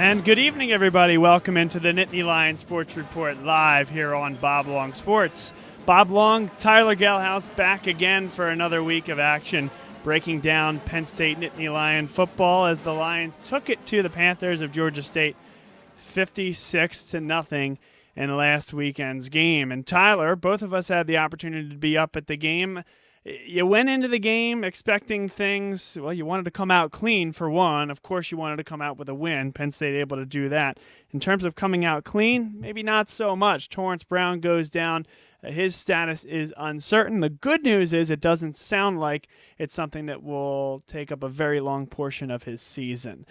And good evening, everybody. Welcome into the Nittany Lion Sports Report live here on Bob Long Sports. Bob Long, Tyler Gehlhaus back again for another week of action, breaking down Penn State Nittany Lion football as the Lions took it to the Panthers of Georgia State 56-0 in last weekend's game. And Tyler, both of us had the opportunity to be up at the game. You went into the game expecting things, well, you wanted to come out clean for one. Of course, you wanted to come out with a win. Penn State able to do that. In terms of coming out clean, maybe not so much. Torrance Brown goes down. His status is uncertain. The good news is it doesn't sound like it's something that will take up a very long portion of his season.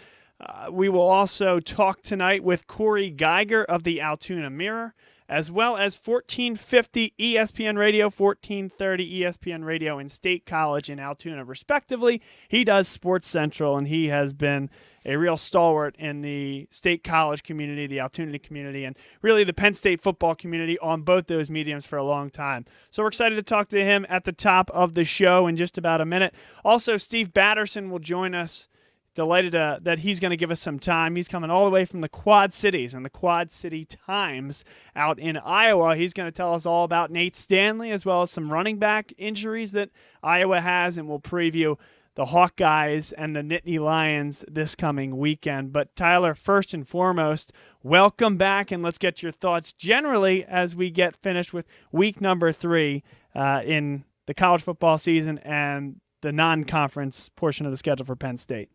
We will also talk tonight with Cory Giger of the Altoona Mirror, as well as 1450 ESPN Radio, 1430 ESPN Radio in State College and Altoona, respectively. He does Sports Central, and he has been a real stalwart in the State College community, the Altoona community, and really the Penn State football community on both those mediums for a long time. So we're excited to talk to him at the top of the show in just about a minute. Also, Steve Batterson will join us. Delighted that he's going to give us some time. He's coming all the way from the Quad Cities and the Quad City Times out in Iowa. He's going to tell us all about Nate Stanley as well as some running back injuries that Iowa has, and we'll preview the Hawkeyes and the Nittany Lions this coming weekend. But Tyler, first and foremost, welcome back, and let's get your thoughts generally as we get finished with week number 3 in the college football season and the non-conference portion of the schedule for Penn State.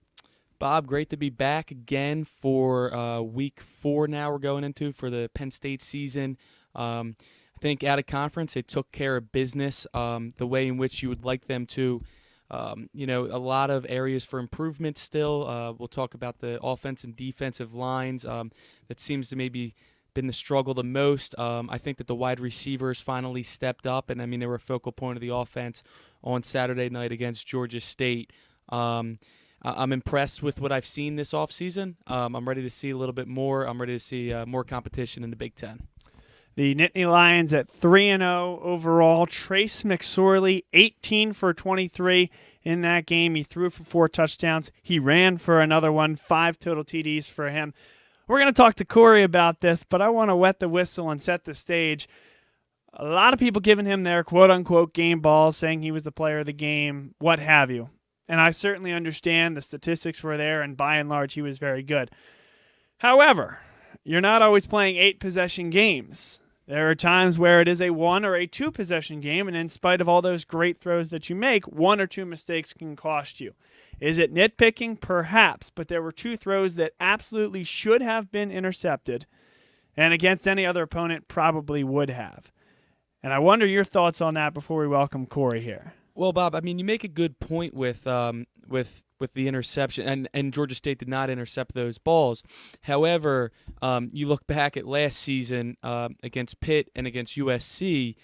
Bob, great to be back again for week 4 now we're going into for the Penn State season. I think out of conference, they took care of business the way in which you would like them to. A lot of areas for improvement still. We'll talk about the offense and defensive lines. That seems to maybe been the struggle the most. I think that the wide receivers finally stepped up, and they were a focal point of the offense on Saturday night against Georgia State. I'm impressed with what I've seen this offseason. I'm ready to see a little bit more. I'm ready to see more competition in the Big Ten. The Nittany Lions at 3-0 overall. Trace McSorley, 18 for 23 in that game. He threw for 4 touchdowns. He ran for another one, 5 total TDs for him. We're going to talk to Cory about this, but I want to wet the whistle and set the stage. A lot of people giving him their quote-unquote game balls, saying he was the player of the game, what have you. And I certainly understand the statistics were there, and by and large, he was very good. However, you're not always playing 8-possession games. There are times where it is a 1 or a 2-possession game, and in spite of all those great throws that you make, 1 or 2 mistakes can cost you. Is it nitpicking? Perhaps, but there were 2 throws that absolutely should have been intercepted, and against any other opponent probably would have. And I wonder your thoughts on that before we welcome Cory here. Well, Bob, you make a good point with the interception, and Georgia State did not intercept those balls. However, you look back at last season against Pitt and against USC,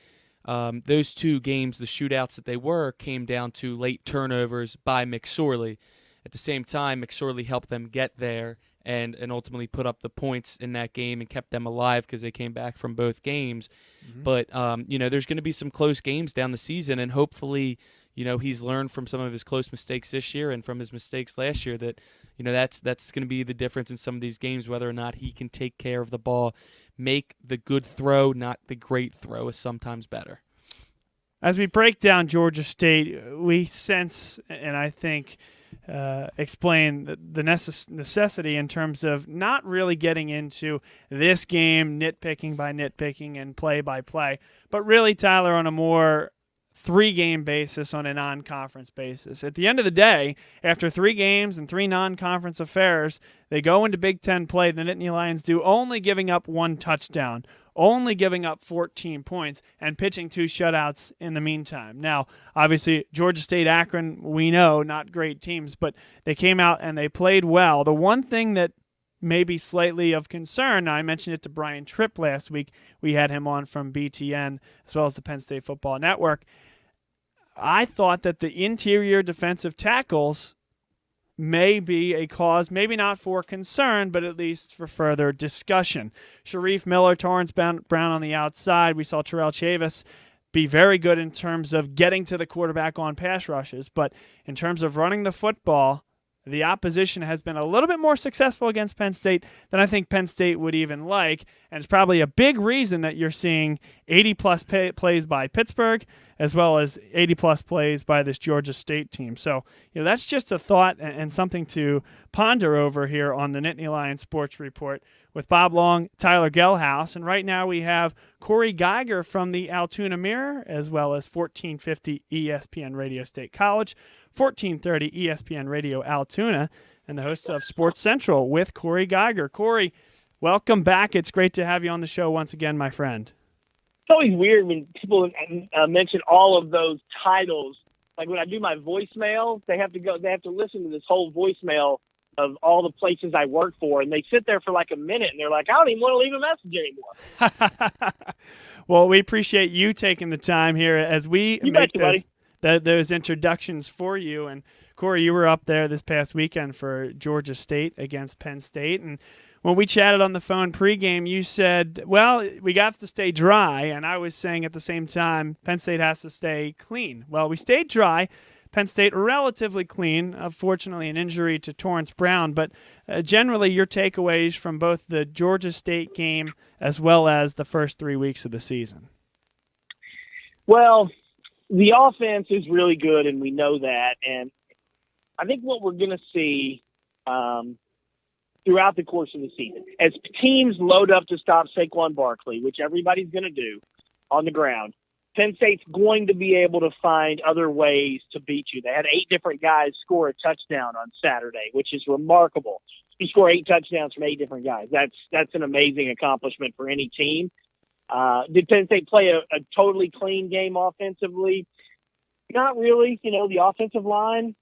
those 2 games, the shootouts that they were, came down to late turnovers by McSorley. At the same time, McSorley helped them get there and ultimately put up the points in that game and kept them alive because they came back from both games. Mm-hmm. But, there's going to be some close games down the season, and hopefully, he's learned from some of his close mistakes this year and from his mistakes last year that, that's going to be the difference in some of these games, whether or not he can take care of the ball, make the good throw, not the great throw is sometimes better. As we break down Georgia State, we sense, and I think explain the necessity in terms of not really getting into this game nitpicking by nitpicking and play by play, but really, Tyler, on a more 3-game basis, on a non-conference basis. At the end of the day, after 3 games and 3 non-conference affairs, they go into Big Ten play, the Nittany Lions do, only giving up 1 touchdown, only giving up 14 points, and pitching 2 shutouts in the meantime. Now, obviously, Georgia State, Akron, we know, not great teams, but they came out and they played well. The one thing that may be slightly of concern, I mentioned it to Brian Tripp last week. We had him on from BTN as well as the Penn State Football Network. I thought that the interior defensive tackles may be a cause, maybe not for concern, but at least for further discussion. Sharif Miller, Torrance Brown on the outside. We saw Terrell Chavis be very good in terms of getting to the quarterback on pass rushes, but in terms of running the football, the opposition has been a little bit more successful against Penn State than I think Penn State would even like, and it's probably a big reason that you're seeing 80-plus plays by Pittsburgh as well as 80-plus plays by this Georgia State team. So, that's just a thought and something to ponder over here on the Nittany Lion Sports Report with Bob Long, Tyler Gehlhaus, and right now we have Cory Giger from the Altoona Mirror as well as 1450 ESPN Radio State College, 1430 ESPN Radio Altoona, and the host of Sports Central with Cory Giger. Cory, welcome back. It's great to have you on the show once again, my friend. It's always weird when people mention all of those titles. Like when I do my voicemail, they have to listen to this whole voicemail of all the places I work for, and they sit there for like a minute, and they're like, I don't even want to leave a message anymore. Well, we appreciate you taking the time here as we make those introductions for you. And Cory, you were up there this past weekend for Georgia State against Penn State, and when we chatted on the phone pregame, you said, well, we got to stay dry, and I was saying at the same time, Penn State has to stay clean. Well, we stayed dry. Penn State relatively clean, unfortunately an injury to Torrance Brown, but generally your takeaways from both the Georgia State game as well as the first 3 weeks of the season. Well, the offense is really good, and we know that, and I think what we're going to see throughout the course of the season, as teams load up to stop Saquon Barkley, which everybody's going to do on the ground, Penn State's going to be able to find other ways to beat you. They had 8 different guys score a touchdown on Saturday, which is remarkable. You score 8 touchdowns from 8 different guys. That's an amazing accomplishment for any team. Did Penn State play a totally clean game offensively? Not really. The offensive line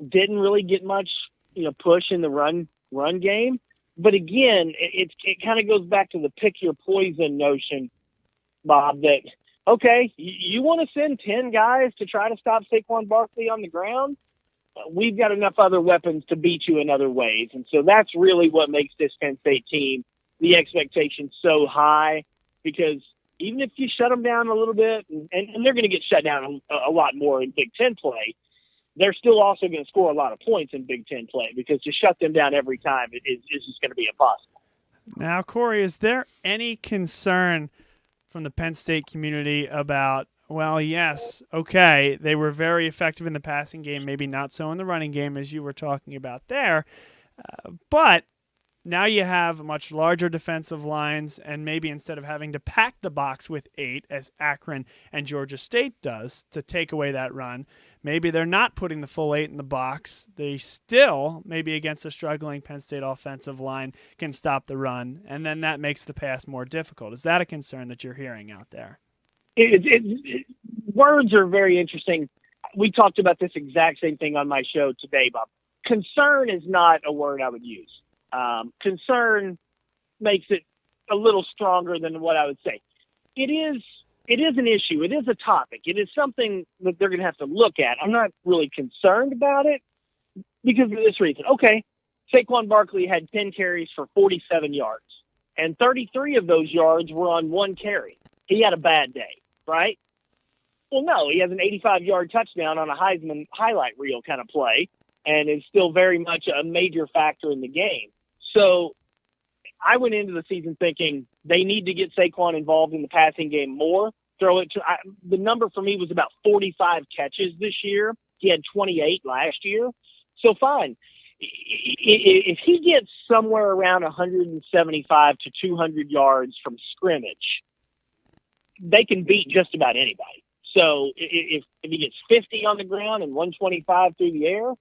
didn't really get much, push in the run game. But again, it kind of goes back to the pick your poison notion, Bob, that okay, you want to send 10 guys to try to stop Saquon Barkley on the ground? We've got enough other weapons to beat you in other ways. And so that's really what makes this Penn State team, the expectation so high, because even if you shut them down a little bit, and they're going to get shut down a lot more in Big Ten play, they're still also going to score a lot of points in Big Ten play, because to shut them down every time is just going to be impossible. Now, Cory, is there any concern from the Penn State community about, well, yes, okay, they were very effective in the passing game, maybe not so in the running game as you were talking about there, but now you have much larger defensive lines, and maybe instead of having to pack the box with 8, as Akron and Georgia State does, to take away that run, maybe they're not putting the full 8 in the box. They still, maybe against a struggling Penn State offensive line, can stop the run, and then that makes the pass more difficult. Is that a concern that you're hearing out there? Words are very interesting. We talked about this exact same thing on my show today, Bob. Concern is not a word I would use. Concern makes it a little stronger than what I would say. It is an issue. It is a topic. It is something that they're going to have to look at. I'm not really concerned about it because of this reason. Okay, Saquon Barkley had 10 carries for 47 yards, and 33 of those yards were on one carry. He had a bad day, right? Well, no, he has an 85-yard touchdown on a Heisman highlight reel kind of play, and is still very much a major factor in the game. So I went into the season thinking they need to get Saquon involved in the passing game more. The number for me was about 45 catches this year. He had 28 last year. So fine. If he gets somewhere around 175 to 200 yards from scrimmage, they can beat just about anybody. So if he gets 50 on the ground and 125 through the air,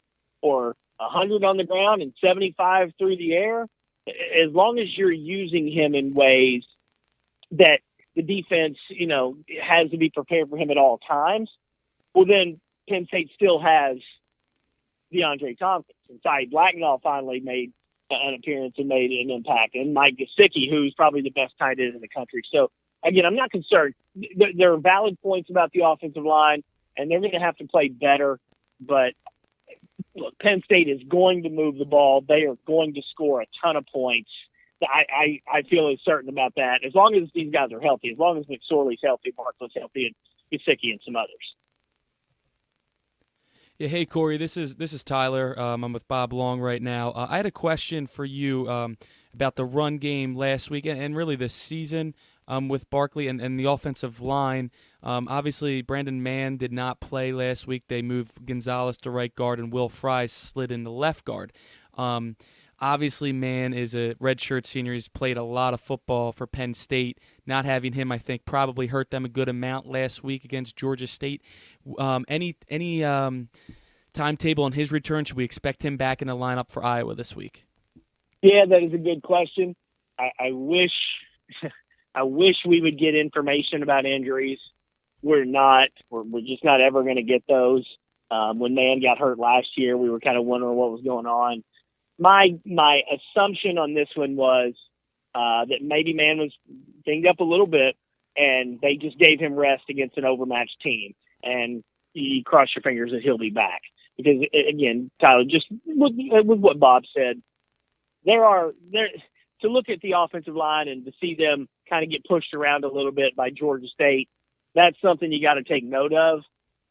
or 100 on the ground and 75 through the air, as long as you're using him in ways that the defense, has to be prepared for him at all times, well, then Penn State still has DeAndre Thompkins. And Ty Blacknall finally made an appearance and made an impact. And Mike Gesicki, who's probably the best tight end in the country. So, again, I'm not concerned. There are valid points about the offensive line, and they're going to have to play better. But look, Penn State is going to move the ball. They are going to score a ton of points. I feel as certain about that. As long as these guys are healthy, as long as McSorley's healthy, Barkley's healthy, and Gesicki and some others. Yeah, hey Cory, this is Tyler. I'm with Bob Long right now. I had a question for you about the run game last week and really this season with Barkley and the offensive line. Obviously, Brandon Mann did not play last week. They moved Gonzalez to right guard and Will Fry slid into left guard. Obviously, Mann is a redshirt senior. He's played a lot of football for Penn State. Not having him, I think, probably hurt them a good amount last week against Georgia State. Any timetable on his return? Should we expect him back in the lineup for Iowa this week? Yeah, that is a good question. I wish I wish we would get information about injuries. We're not. We're just not ever going to get those. When Mann got hurt last year, we were kind of wondering what was going on. My assumption on this one was that maybe Mann was dinged up a little bit, and they just gave him rest against an overmatched team. And you cross your fingers that he'll be back. Because, again, Tyler, just with what Bob said, to look at the offensive line and to see them kind of get pushed around a little bit by Georgia State, that's something you got to take note of.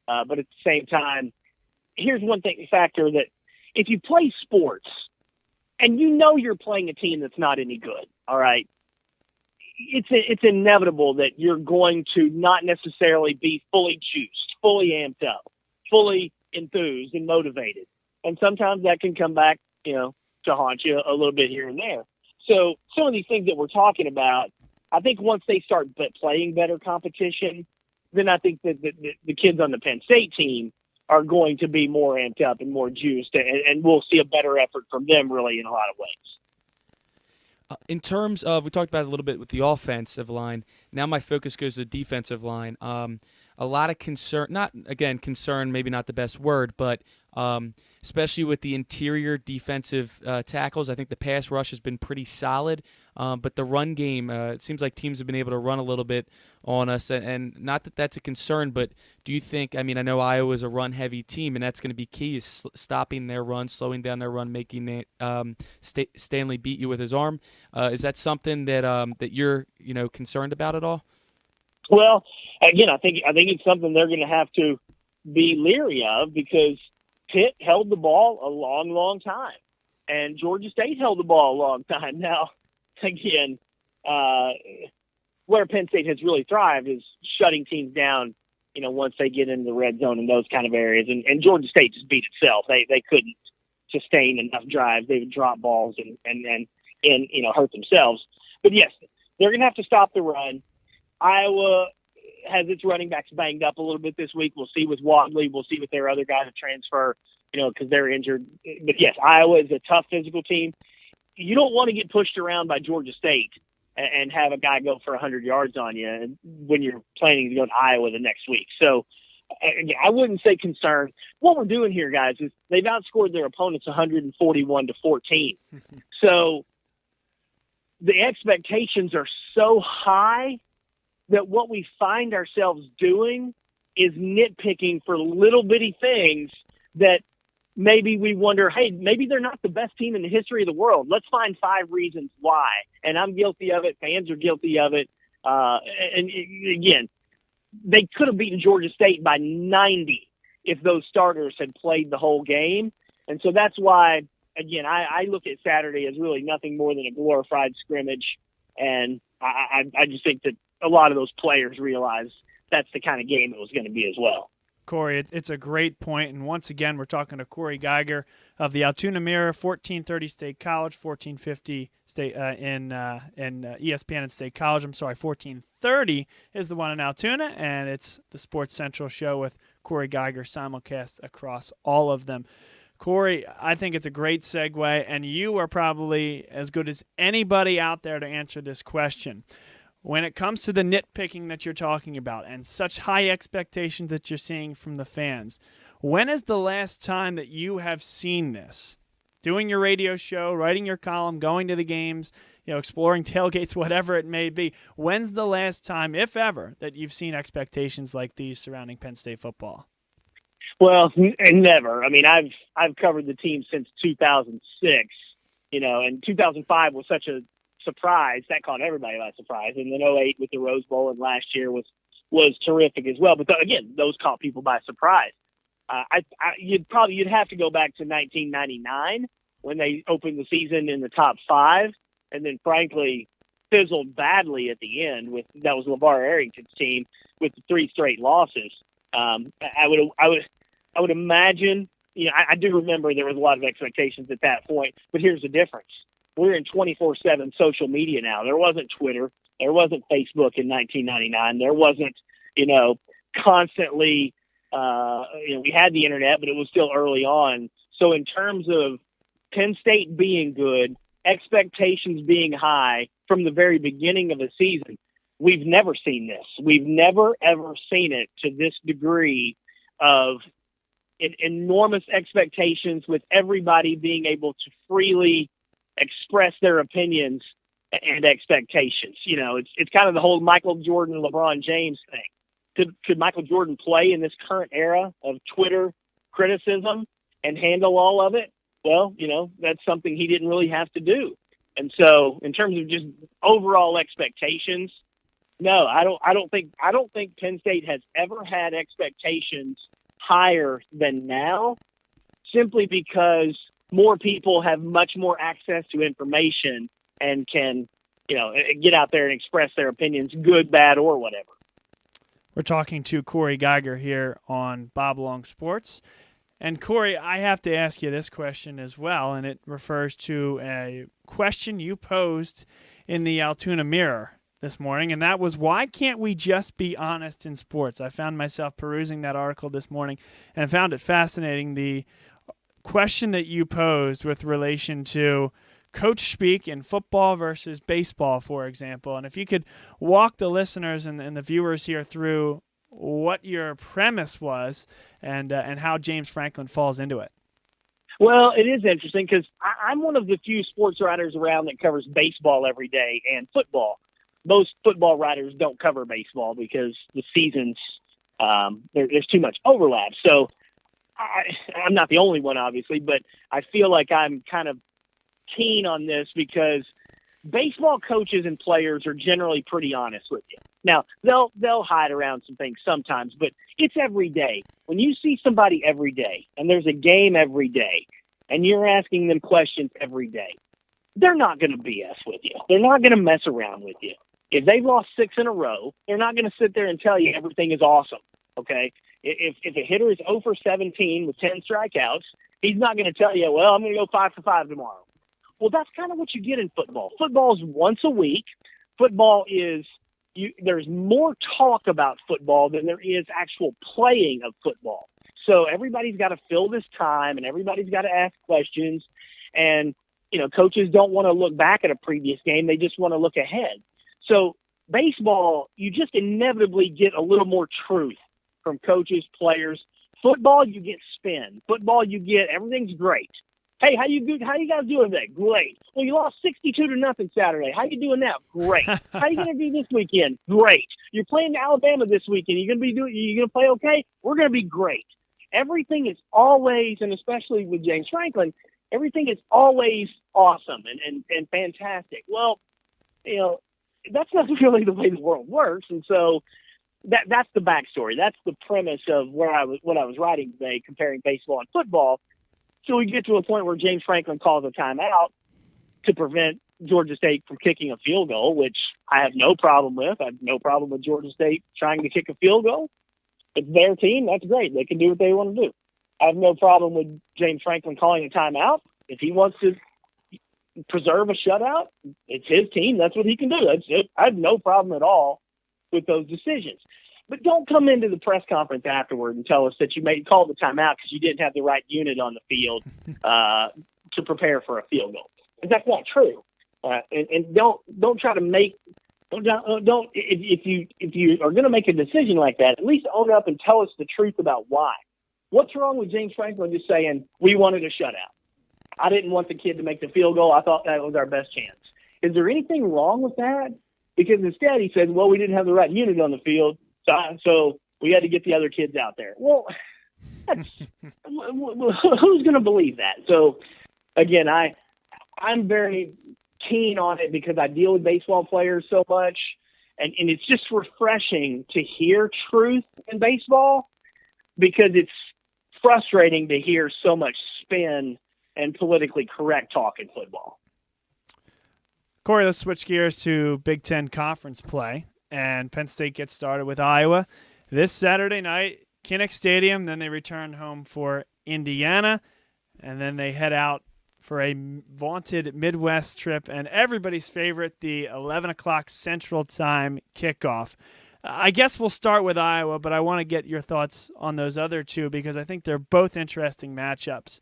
But at the same time, here's one factor that if you play sports and you know you're playing a team that's not any good, all right, it's inevitable that you're going to not necessarily be fully juiced, fully amped up, fully enthused and motivated. And sometimes that can come back, to haunt you a little bit here and there. So some of these things that we're talking about, I think once they start playing better competition, then I think that the kids on the Penn State team are going to be more amped up and more juiced, and we'll see a better effort from them really in a lot of ways. In terms of, we talked about it a little bit with the offensive line. Now my focus goes to the defensive line. A lot of concern, concern, maybe not the best word, but especially with the interior defensive tackles. I think the pass rush has been pretty solid, but the run game, it seems like teams have been able to run a little bit on us, and not that that's a concern, but do you think, I know Iowa is a run-heavy team, and that's going to be key, is stopping their run, slowing down their run, making Stanley beat you with his arm. Is that something that you're concerned about at all? Well, again, I think it's something they're going to have to be leery of, because Pitt held the ball a long, long time, and Georgia State held the ball a long time. Now, again, where Penn State has really thrived is shutting teams down, once they get into the red zone and those kind of areas. And Georgia State just beat itself. They couldn't sustain enough drives. They would drop balls and hurt themselves. But yes, they're going to have to stop the run. Iowa has its running backs banged up a little bit this week. We'll see with Wadley. We'll see with their other guys to transfer, because they're injured. But yes, Iowa is a tough physical team. You don't want to get pushed around by Georgia State and have a guy go for 100 yards on you when you're planning to go to Iowa the next week. So I wouldn't say concerned. What we're doing here, guys, is they've outscored their opponents 141-14. So the expectations are so high that what we find ourselves doing is nitpicking for little bitty things that maybe we wonder, hey, maybe they're not the best team in the history of the world. Let's find 5 reasons why. And I'm guilty of it. Fans are guilty of it. And again, they could have beaten Georgia State by 90 if those starters had played the whole game. And so that's why, again, I look at Saturday as really nothing more than a glorified scrimmage. And I just think that a lot of those players realized that's the kind of game it was going to be as well. Cory, it's a great point. And once again, we're talking to Cory Giger of the Altoona Mirror, 1430 State College, 1450 State in ESPN and State College. 1430 is the one in Altoona, and it's the Sports Central show with Cory Giger simulcast across all of them. Cory, I think it's a great segue, and you are probably as good as anybody out there to answer this question. When it comes to the nitpicking that you're talking about and such high expectations that you're seeing from the fans, when is the last time that you have seen this? Doing your radio show, writing your column, going to the games, exploring tailgates, whatever it may be. When's the last time, if ever, that you've seen expectations like these surrounding Penn State football? Well, never. I've covered the team since 2006, and 2005 was such a surprise. That caught everybody by surprise. And then 2008 with the Rose Bowl, and last year was terrific as well. But again, those caught people by surprise. You'd have to go back to 1999 when they opened the season in the top 5, and then frankly fizzled badly at the end. That was LeVar Arrington's team with the 3 straight losses. I would imagine. I do remember there was a lot of expectations at that point, but here's the difference. We're in 24/7 social media now. There wasn't Twitter. There wasn't Facebook in 1999. There wasn't, constantly, we had the internet, but it was still early on. So in terms of Penn State being good, expectations being high from the very beginning of the season, we've never seen this. We've never, ever seen it to this degree of enormous expectations with everybody being able to freely express their opinions and expectations. It's kind of the whole Michael Jordan, LeBron James thing. Could Michael Jordan play in this current era of Twitter criticism and handle all of it? Well, that's something he didn't really have to do. And so in terms of just overall expectations, no, I don't think Penn State has ever had expectations higher than now, simply because more people have much more access to information and can, get out there and express their opinions, good, bad, or whatever. We're talking to Cory Giger here on Bob Long Sports. And Cory, I have to ask you this question as well, and it refers to a question you posed in the Altoona Mirror this morning, and that was, why can't we just be honest in sports? I found myself perusing that article this morning and found it fascinating, the question that you posed with relation to coach speak in football versus baseball, for example. And if you could walk the listeners and the viewers here through what your premise was and how James Franklin falls into it. Well, it is interesting because I'm one of the few sports writers around that covers baseball every day and football. Most football writers don't cover baseball because the seasons, there's too much overlap. So I'm not the only one, obviously, but I feel like I'm kind of keen on this because baseball coaches and players are generally pretty honest with you. Now, they'll hide around some things sometimes, but it's every day. When you see somebody every day and there's a game every day and you're asking them questions every day, they're not going to BS with you. They're not going to mess around with you. If they've lost 6 in a row, they're not going to sit there and tell you everything is awesome, okay? If a hitter is 0 for 17 with 10 strikeouts, he's not going to tell you, well, I'm going to go 5 for 5 tomorrow. Well, that's kind of what you get in football. Football is once a week. Football is there's more talk about football than there is actual playing of football. So everybody's got to fill this time, and everybody's got to ask questions. And, coaches don't want to look back at a previous game. They just want to look ahead. So baseball, you just inevitably get a little more truth from coaches, players. Football, you get spin. Football, you get everything's great. Hey, how you guys doing today? Great. Well, you lost 62-0 Saturday. How you doing now? Great. How you gonna do this weekend? Great. You're playing Alabama this weekend. You gonna play okay? We're gonna be great. Everything is always, and especially with James Franklin, everything is always awesome and fantastic. Well, that's not really the way the world works, and so that's the backstory. That's the premise of what I was writing today, comparing baseball and football. So we get to a point where James Franklin calls a timeout to prevent Georgia State from kicking a field goal, which I have no problem with. I have no problem with Georgia State trying to kick a field goal. It's their team. That's great. They can do what they want to do. I have no problem with James Franklin calling a timeout. If he wants to preserve a shutout, it's his team. That's what he can do. That's it. I have no problem at all with those decisions. But don't come into the press conference afterward and tell us that you called the timeout because you didn't have the right unit on the field to prepare for a field goal. And that's not true. And don't try to make don't if you are going to make a decision like that, at least own up and tell us the truth about why. What's wrong with James Franklin just saying we wanted a shutout? I didn't want the kid to make the field goal. I thought that was our best chance. Is there anything wrong with that? Because instead he said, well, we didn't have the right unit on the field. So we had to get the other kids out there. Well, who's going to believe that? So, again, I'm very keen on it because I deal with baseball players so much, and it's just refreshing to hear truth in baseball because it's frustrating to hear so much spin and politically correct talk in football. Cory, let's switch gears to Big Ten Conference play, and Penn State gets started with Iowa this Saturday night, Kinnick Stadium. Then they return home for Indiana, and then they head out for a vaunted Midwest trip and everybody's favorite, the 11 o'clock Central Time kickoff. I guess we'll start with Iowa, but I want to get your thoughts on those other two because I think they're both interesting matchups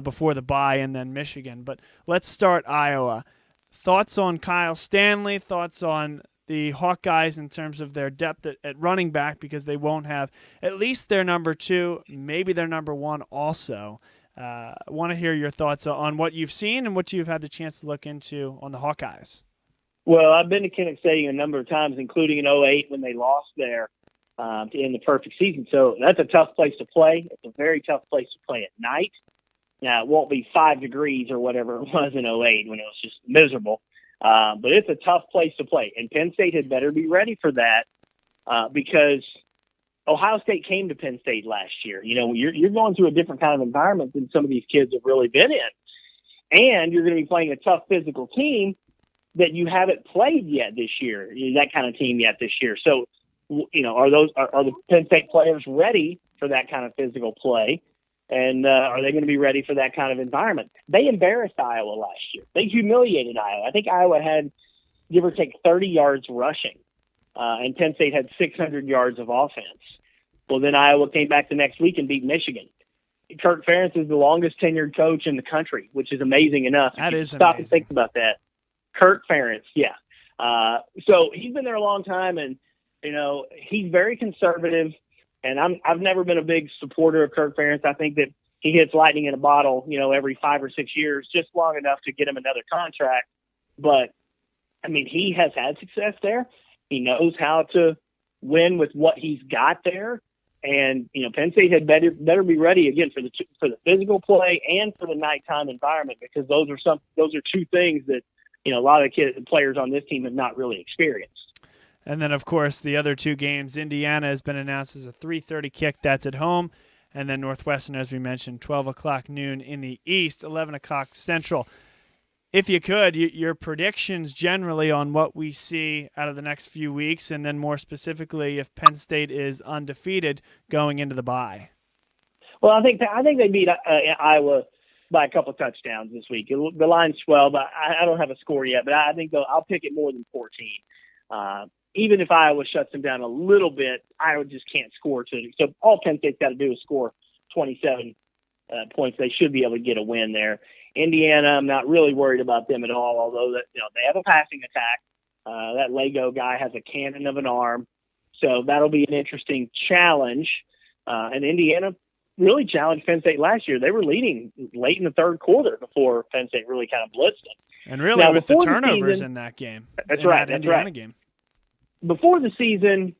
before the bye and then Michigan. But let's start Iowa. Thoughts on Kyle Stanley, thoughts on the Hawkeyes in terms of their depth at running back because they won't have at least their number 2, maybe their number 1 also. I want to hear your thoughts on what you've seen and what you've had the chance to look into on the Hawkeyes. Well, I've been to Kinnick Stadium a number of times, including in 2008 when they lost there to end the perfect season. So that's a tough place to play. It's a very tough place to play at night. Now, it won't be 5 degrees or whatever it was in 2008 when it was just miserable. But it's a tough place to play. And Penn State had better be ready for that because Ohio State came to Penn State last year. You know, you're going through a different kind of environment than some of these kids have really been in. And you're going to be playing a tough physical team that you haven't played yet this year, that kind of team yet this year. So, you know, are the Penn State players ready for that kind of physical play? And are they going to be ready for that kind of environment? They embarrassed Iowa last year. They humiliated Iowa. I think Iowa had, give or take, 30 yards rushing, and Penn State had 600 yards of offense. Well, then Iowa came back the next week and beat Michigan. Kirk Ferentz is the longest tenured coach in the country, which is amazing enough. That is stop amazing. And think about that. Kirk Ferentz, yeah. So he's been there a long time, and you know he's very conservative. And I've never been a big supporter of Kirk Ferentz. I think that he hits lightning in a bottle, you know, every 5 or 6 years, just long enough to get him another contract. But I mean, he has had success there. He knows how to win with what he's got there. And you know, Penn State had better be ready again for the physical play and for the nighttime environment because those are two things that you know a lot of players on this team have not really experienced. And then, of course, the other 2 games, Indiana has been announced as a 3:30 kick. That's at home. And then Northwestern, as we mentioned, 12 o'clock noon in the East, 11 o'clock Central. If you could, your predictions generally on what we see out of the next few weeks, and then more specifically if Penn State is undefeated going into the bye. Well, I think they beat Iowa by a couple of touchdowns this week. The line's 12. I don't have a score yet, but I think I'll pick it more than 14. Even if Iowa shuts them down a little bit, Iowa just can't score to it. So all Penn State's got to do is score 27 points. They should be able to get a win there. Indiana, I'm not really worried about them at all, although they have a passing attack. That Lego guy has a cannon of an arm. So that'll be an interesting challenge. And Indiana really challenged Penn State last year. They were leading late in the third quarter before Penn State really kind of blitzed them. And really now, it was the turnovers in that game. That's right. That Indiana game. Before the season,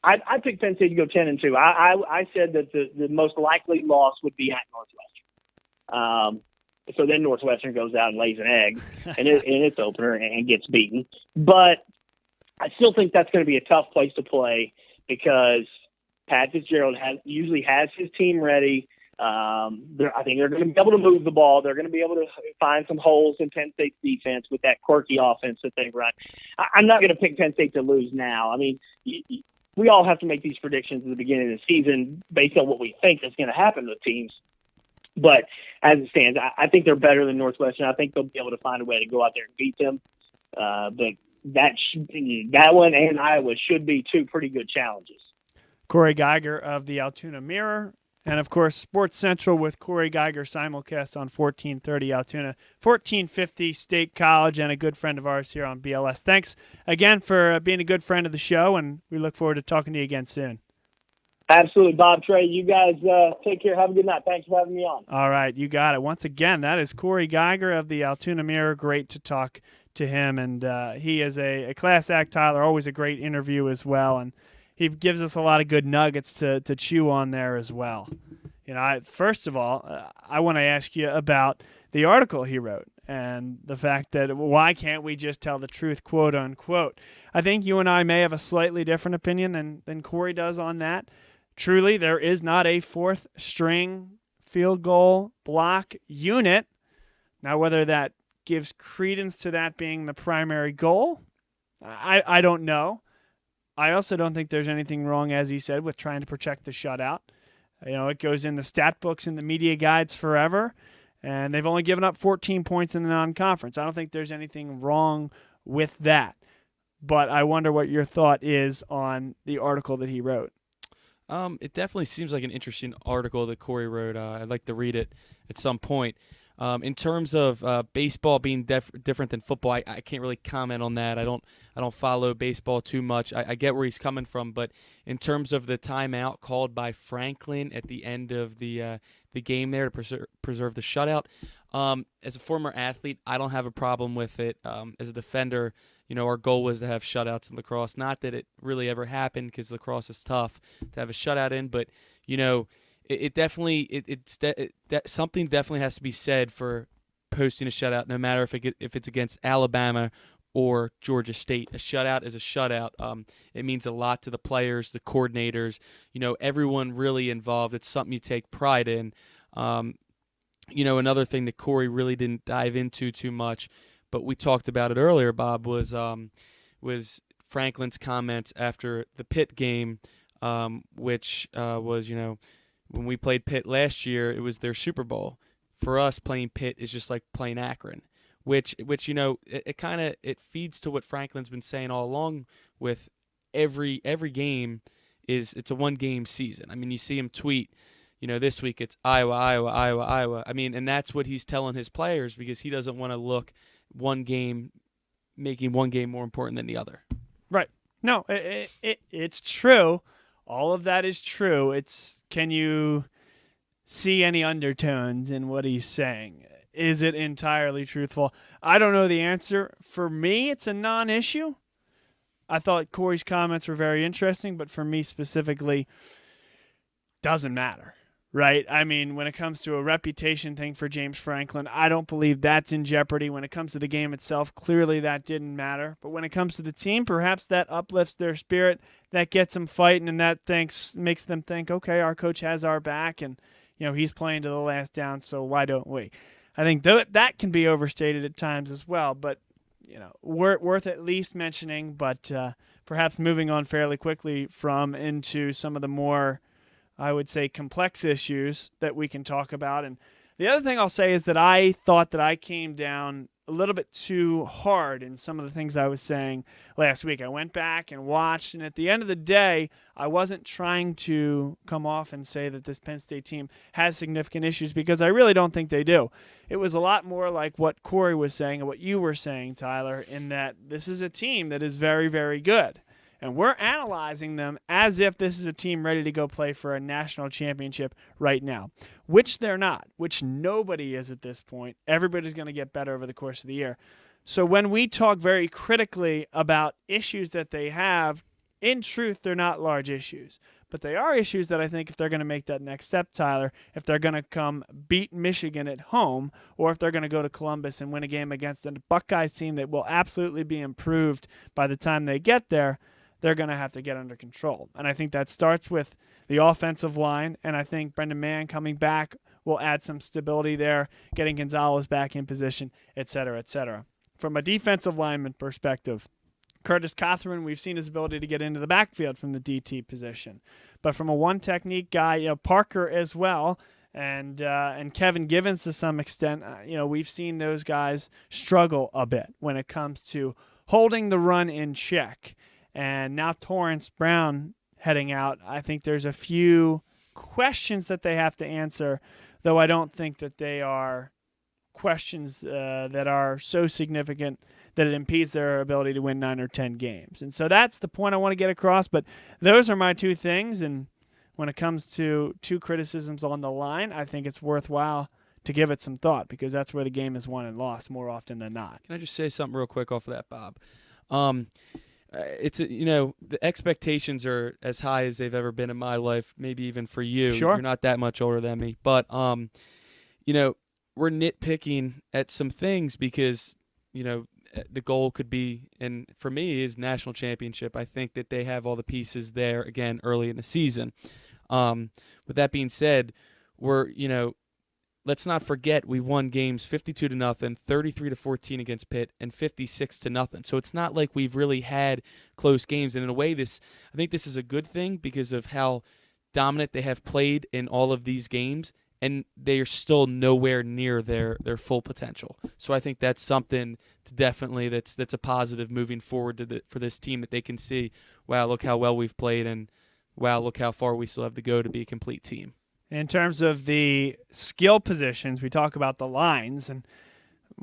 I picked Penn State to go 10-2. I said that the most likely loss would be at Northwestern. So then Northwestern goes out and lays an egg in its opener and gets beaten. But I still think that's going to be a tough place to play because Pat Fitzgerald usually has his team ready. I think they're going to be able to move the ball. They're going to be able to find some holes in Penn State's defense with that quirky offense that they run. I'm not going to pick Penn State to lose now. I mean, we all have to make these predictions at the beginning of the season based on what we think is going to happen to teams. But as it stands, I think they're better than Northwestern. I think they'll be able to find a way to go out there and beat them. But that one and Iowa should be 2 pretty good challenges. Cory Giger of the Altoona Mirror. And, of course, Sports Central with Cory Giger simulcast on 1430 Altoona, 1450 State College, and a good friend of ours here on BLS. Thanks again for being a good friend of the show, and we look forward to talking to you again soon. Absolutely, Bob, Trey. You guys take care. Have a good night. Thanks for having me on. All right, you got it. Once again, that is Cory Giger of the Altoona Mirror. Great to talk to him, and he is a class act, Tyler. Always a great interview as well, and he gives us a lot of good nuggets to chew on there as well. You know, first of all, I want to ask you about the article he wrote and the fact that why can't we just tell the truth, quote unquote. I think you and I may have a slightly different opinion than Cory does on that. truly there is not a fourth string field goal block unit. Now, whether that gives credence to that being the primary goal, I don't know. I also don't think there's anything wrong, as he said, with trying to protect the shutout. It goes in the stat books and the media guides forever, and they've only given up 14 points in the non-conference. I don't think there's anything wrong with that. But I wonder what your thought is on the article that he wrote. It definitely seems like an interesting article that Cory wrote. I'd like to read it at some point. In terms of baseball being different than football, I can't really comment on that. I don't follow baseball too much. I get where he's coming from, but in terms of the timeout called by Franklin at the end of the game there to preserve the shutout, as a former athlete, I don't have a problem with it. As a defender, our goal was to have shutouts in lacrosse. Not that it really ever happened because lacrosse is tough to have a shutout in, but something definitely has to be said for posting a shutout, no matter if it's against Alabama or Georgia State. A shutout is a shutout. It means a lot to the players, the coordinators, everyone really involved. It's something you take pride in. Another thing that Cory really didn't dive into too much, but we talked about it earlier, Bob, was Franklin's comments after the Pitt game, which was, when we played Pitt last year, it was their Super Bowl. For us, playing Pitt is just like playing Akron, which it feeds to what Franklin's been saying all along. With every game it's a one-game season. I mean, you see him tweet, this week it's Iowa, Iowa, Iowa, Iowa. I mean, and that's what he's telling his players because he doesn't want to look making one game more important than the other. Right. No, it's true. All of that is true. Can you see any undertones in what he's saying? Is it entirely truthful? I don't know the answer. For me, it's a non-issue. I thought Cory's comments were very interesting, but for me specifically, doesn't matter, right? I mean, when it comes to a reputation thing for James Franklin, I don't believe that's in jeopardy. When it comes to the game itself, clearly that didn't matter. But when it comes to the team, perhaps that uplifts their spirit, that gets them fighting, and that makes them think, okay, our coach has our back, and he's playing to the last down, so why don't we? I think that can be overstated at times as well, but worth at least mentioning. But perhaps moving on fairly quickly into some of the more, I would say, complex issues that we can talk about. And the other thing I'll say is that I thought that I came down a little bit too hard in some of the things I was saying last week. I went back and watched, and at the end of the day, I wasn't trying to come off and say that this Penn State team has significant issues, because I really don't think they do. It was a lot more like what Cory was saying and what you were saying, Tyler, in that this is a team that is very, very good. And we're analyzing them as if this is a team ready to go play for a national championship right now, which they're not, which nobody is at this point. Everybody's going to get better over the course of the year. So when we talk very critically about issues that they have, in truth, they're not large issues. But they are issues that I think if they're going to make that next step, Tyler, if they're going to come beat Michigan at home, or if they're going to go to Columbus and win a game against a Buckeyes team that will absolutely be improved by the time they get there, they're going to have to get under control. And I think that starts with the offensive line, and I think Brendan Mann coming back will add some stability there, getting Gonzalez back in position, et cetera, et cetera. From a defensive lineman perspective, Curtis Cothran, we've seen his ability to get into the backfield from the DT position. But from a one-technique guy, Parker as well, and Kevin Givens to some extent, we've seen those guys struggle a bit when it comes to holding the run in check. And now Torrance Brown heading out. I think there's a few questions that they have to answer, though I don't think that they are questions that are so significant that it impedes their ability to win 9 or 10 games. And so that's the point I want to get across. But those are my two things. And when it comes to two criticisms on the line, I think it's worthwhile to give it some thought, because that's where the game is won and lost more often than not. Can I just say something real quick off of that, Bob? The expectations are as high as they've ever been in my life, maybe even for you. Sure. You're not that much older than me. But, we're nitpicking at some things because, the goal could be, and for me, is national championship. I think that they have all the pieces there, again, early in the season. With that being said, let's not forget we won games 52-0, 33-14 against Pitt, and 56-0. So it's not like we've really had close games. And in a way, I think this is a good thing because of how dominant they have played in all of these games, and they are still nowhere near their full potential. So I think that's something to definitely that's a positive moving forward for this team, that they can see, wow, look how well we've played, and wow, look how far we still have to go to be a complete team. In terms of the skill positions, we talk about the lines and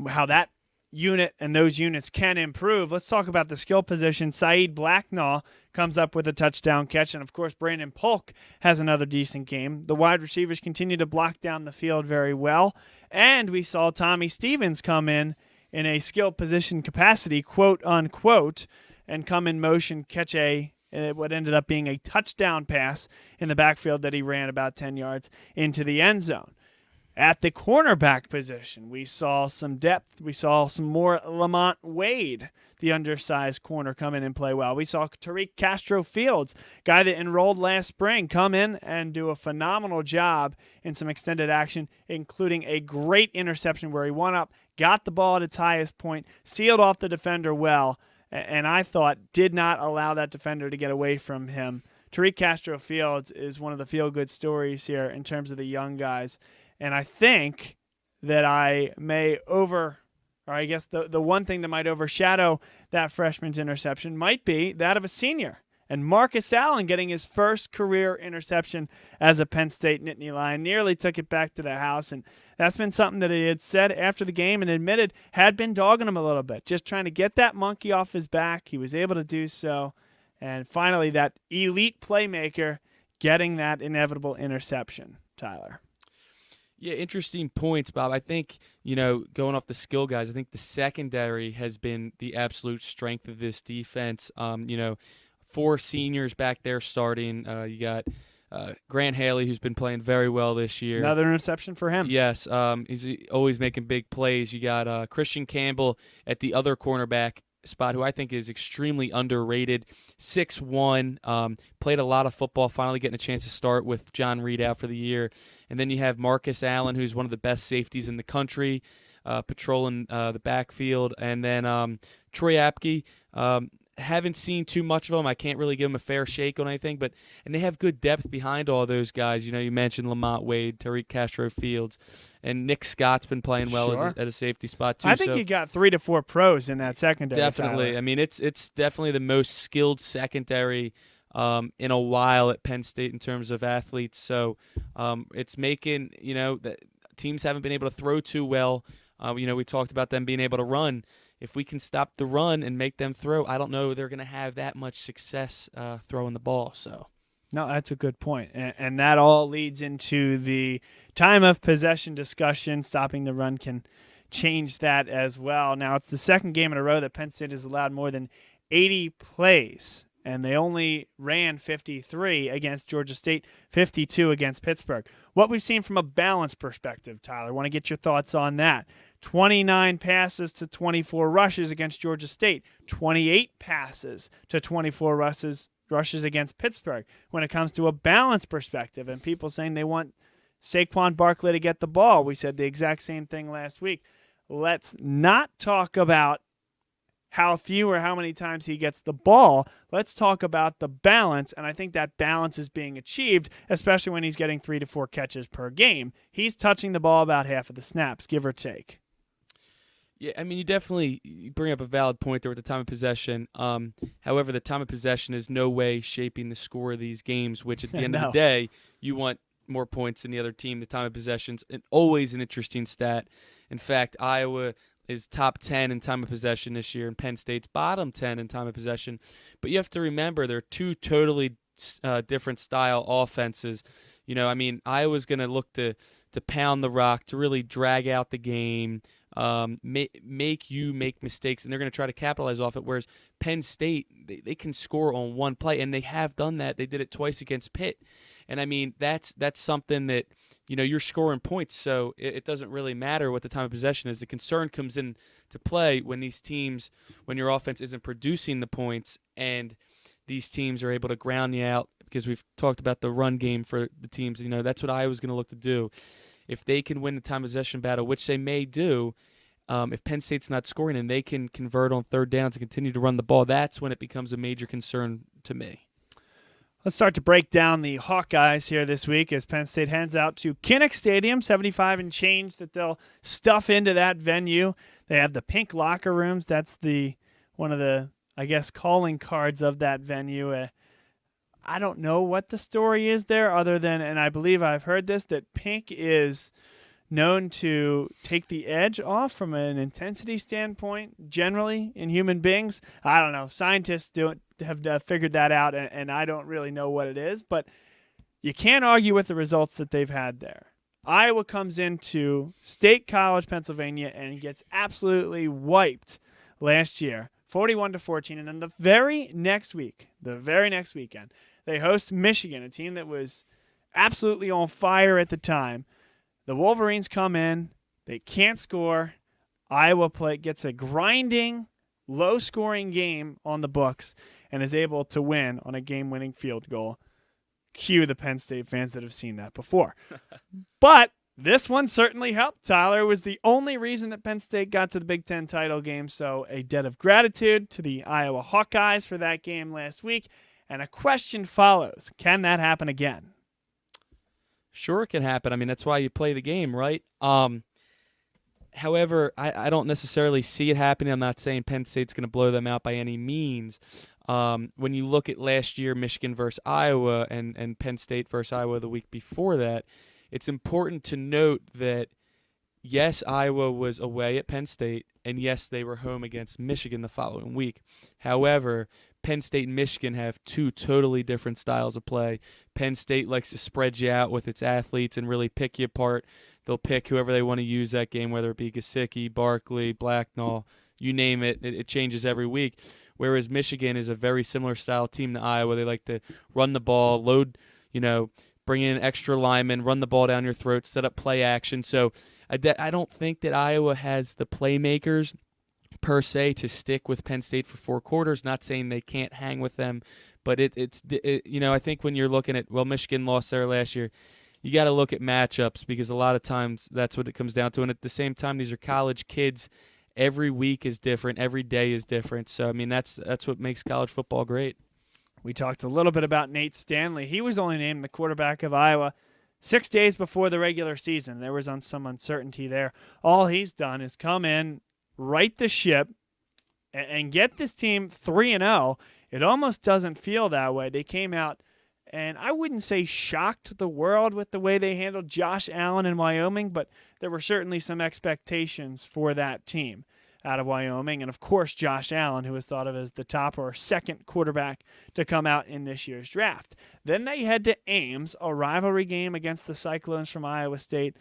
how that unit and those units can improve. Let's talk about the skill position. Saeed Blacknall comes up with a touchdown catch, and of course Brandon Polk has another decent game. The wide receivers continue to block down the field very well, and we saw Tommy Stevens come in a skill position capacity, quote unquote, and come in motion, catch what ended up being a touchdown pass in the backfield that he ran about 10 yards into the end zone. At the cornerback position, we saw some depth. We saw some more Lamont Wade, the undersized corner, come in and play well. We saw Tariq Castro-Fields, guy that enrolled last spring, come in and do a phenomenal job in some extended action, including a great interception where he went up, got the ball at its highest point, sealed off the defender well, and I thought did not allow that defender to get away from him. Tariq Castro-Fields is one of the feel-good stories here in terms of the young guys. And I think that the one thing that might overshadow that freshman's interception might be that of a senior. And Marcus Allen getting his first career interception as a Penn State Nittany Lion nearly took it back to the house. And that's been something that he had said after the game and admitted had been dogging him a little bit, just trying to get that monkey off his back. He was able to do so. And finally, that elite playmaker getting that inevitable interception, Tyler. Yeah, interesting points, Bob. I think, going off the skill guys, I think the secondary has been the absolute strength of this defense. 4 seniors back there starting. You got Grant Haley, who's been playing very well this year. Another interception for him. Yes, he's always making big plays. You got Christian Campbell at the other cornerback spot, who I think is extremely underrated. 6'1", played a lot of football, finally getting a chance to start with John Reed out for the year. And then you have Marcus Allen, who's one of the best safeties in the country, patrolling the backfield. And then Troy Apke, haven't seen too much of him. I can't really give him a fair shake on anything, and they have good depth behind all those guys. You mentioned Lamont Wade, Tariq Castro-Fields, and Nick Scott's been playing well Sure. at a safety spot too. I think you got 3 to 4 pros in that secondary. Definitely. Tyler. I mean, it's definitely the most skilled secondary in a while at Penn State in terms of athletes. So it's making that teams haven't been able to throw too well. We talked about them being able to run. If we can stop the run and make them throw, I don't know they're going to have that much success throwing the ball. So, no, that's a good point. And that all leads into the time of possession discussion. Stopping the run can change that as well. Now, it's the second game in a row that Penn State has allowed more than 80 plays, and they only ran 53 against Georgia State, 52 against Pittsburgh. What we've seen from a balance perspective, Tyler, I want to get your thoughts on that. 29 passes to 24 rushes against Georgia State, 28 passes to 24 rushes against Pittsburgh. When it comes to a balance perspective, and people saying they want Saquon Barkley to get the ball, we said the exact same thing last week. Let's not talk about how few or how many times he gets the ball. Let's talk about the balance, and I think that balance is being achieved, especially when he's getting 3 to 4 catches per game. He's touching the ball about half of the snaps, give or take. Yeah, I mean, you bring up a valid point there with the time of possession. However, the time of possession is no way shaping the score of these games, which at the end of the day, you want more points than the other team. The time of possession's always an interesting stat. In fact, Iowa is top 10 in time of possession this year, and Penn State's bottom 10 in time of possession. But you have to remember they're 2 totally different style offenses. Iowa's going to look to pound the rock, to really drag out the game, make you make mistakes, and they're going to try to capitalize off it, whereas Penn State, they can score on one play, and they have done that. They did it twice against Pitt. And, I mean, that's something that, you're scoring points, so it doesn't really matter what the time of possession is. The concern comes in to play when when your offense isn't producing the points, and these teams are able to ground you out because we've talked about the run game for the teams. That's what Iowa's going to look to do. If they can win the time possession battle, which they may do, if Penn State's not scoring and they can convert on third downs and continue to run the ball, that's when it becomes a major concern to me. Let's start to break down the Hawkeyes here this week as Penn State heads out to Kinnick Stadium, 75 and change that they'll stuff into that venue. They have the pink locker rooms. That's one of the, I guess, calling cards of that venue. I don't know what the story is there other than, and I believe I've heard this, that pink is known to take the edge off from an intensity standpoint generally in human beings. I don't know. Scientists have figured that out, and I don't really know what it is, but you can't argue with the results that they've had there. Iowa comes into State College, Pennsylvania, and gets absolutely wiped last year, 41-14, and then the very next weekend, they host Michigan, a team that was absolutely on fire at the time. The Wolverines come in. They can't score. Iowa gets a grinding, low-scoring game on the books and is able to win on a game-winning field goal. Cue the Penn State fans that have seen that before. But this one certainly helped. Tyler, was the only reason that Penn State got to the Big Ten title game, so a debt of gratitude to the Iowa Hawkeyes for that game last week. And a question follows. Can that happen again? Sure, it can happen. I mean, that's why you play the game, right? However, I don't necessarily see it happening. I'm not saying Penn State's going to blow them out by any means. When you look at last year, Michigan versus Iowa and Penn State versus Iowa the week before that, it's important to note that, yes, Iowa was away at Penn State, and yes, they were home against Michigan the following week. However, Penn State and Michigan have two totally different styles of play. Penn State likes to spread you out with its athletes and really pick you apart. They'll pick whoever they want to use that game, whether it be Gesicki, Barkley, Blacknall, you name it. It changes every week. Whereas Michigan is a very similar style team to Iowa. They like to run the ball, load, bring in extra linemen, run the ball down your throat, set up play action. So I don't think that Iowa has the playmakers per se to stick with Penn State for 4 quarters. Not saying they can't hang with them, but I think when you're looking at, Michigan lost there last year, you got to look at matchups because a lot of times that's what it comes down to. And at the same time, these are college kids. Every week is different. Every day is different. So, I mean, that's what makes college football great. We talked a little bit about Nate Stanley. He was only named the quarterback of Iowa 6 days before the regular season. There was some uncertainty there. All he's done is come in, right the ship, and get this team 3-0. It almost doesn't feel that way. They came out, and I wouldn't say shocked the world with the way they handled Josh Allen in Wyoming, but there were certainly some expectations for that team out of Wyoming. And, of course, Josh Allen, who was thought of as the top or second quarterback to come out in this year's draft. Then they head to Ames, a rivalry game against the Cyclones from Iowa State,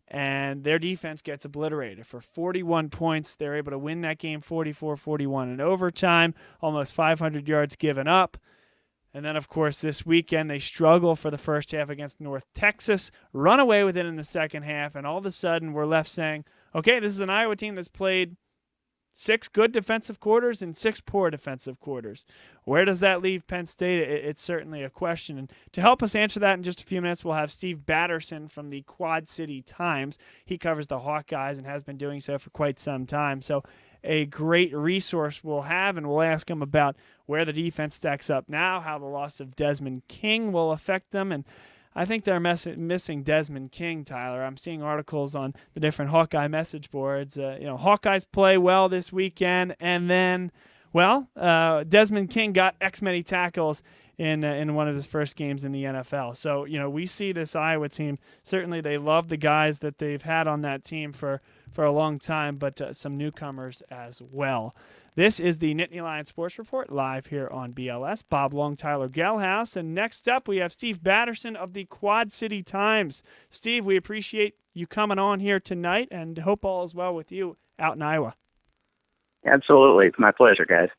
and their defense gets obliterated for 41 points. They're able to win that game 44-41 in overtime, almost 500 yards given up. And then, of course, this weekend they struggle for the first half against North Texas, run away with it in the second half, and all of a sudden we're left saying, okay, this is an Iowa team that's played 6 good defensive quarters and 6 poor defensive quarters. Where does that leave Penn State? It's certainly a question. And to help us answer that in just a few minutes, we'll have Steve Batterson from the Quad City Times. He covers the Hawkeyes and has been doing so for quite some time. So a great resource we'll have, and we'll ask him about where the defense stacks up now, how the loss of Desmond King will affect them, and I think they're missing Desmond King, Tyler. I'm seeing articles on the different Hawkeye message boards. Hawkeyes play well this weekend, and then, Desmond King got X many tackles in one of his first games in the NFL. So, we see this Iowa team. Certainly they love the guys that they've had on that team for a long time, but some newcomers as well. This is the Nittany Lion Sports Report, live here on BLS. Bob Long, Tyler Gehlhaus, and next up we have Steve Batterson of the Quad City Times. Steve, we appreciate you coming on here tonight, and hope all is well with you out in Iowa. Absolutely. It's my pleasure, guys.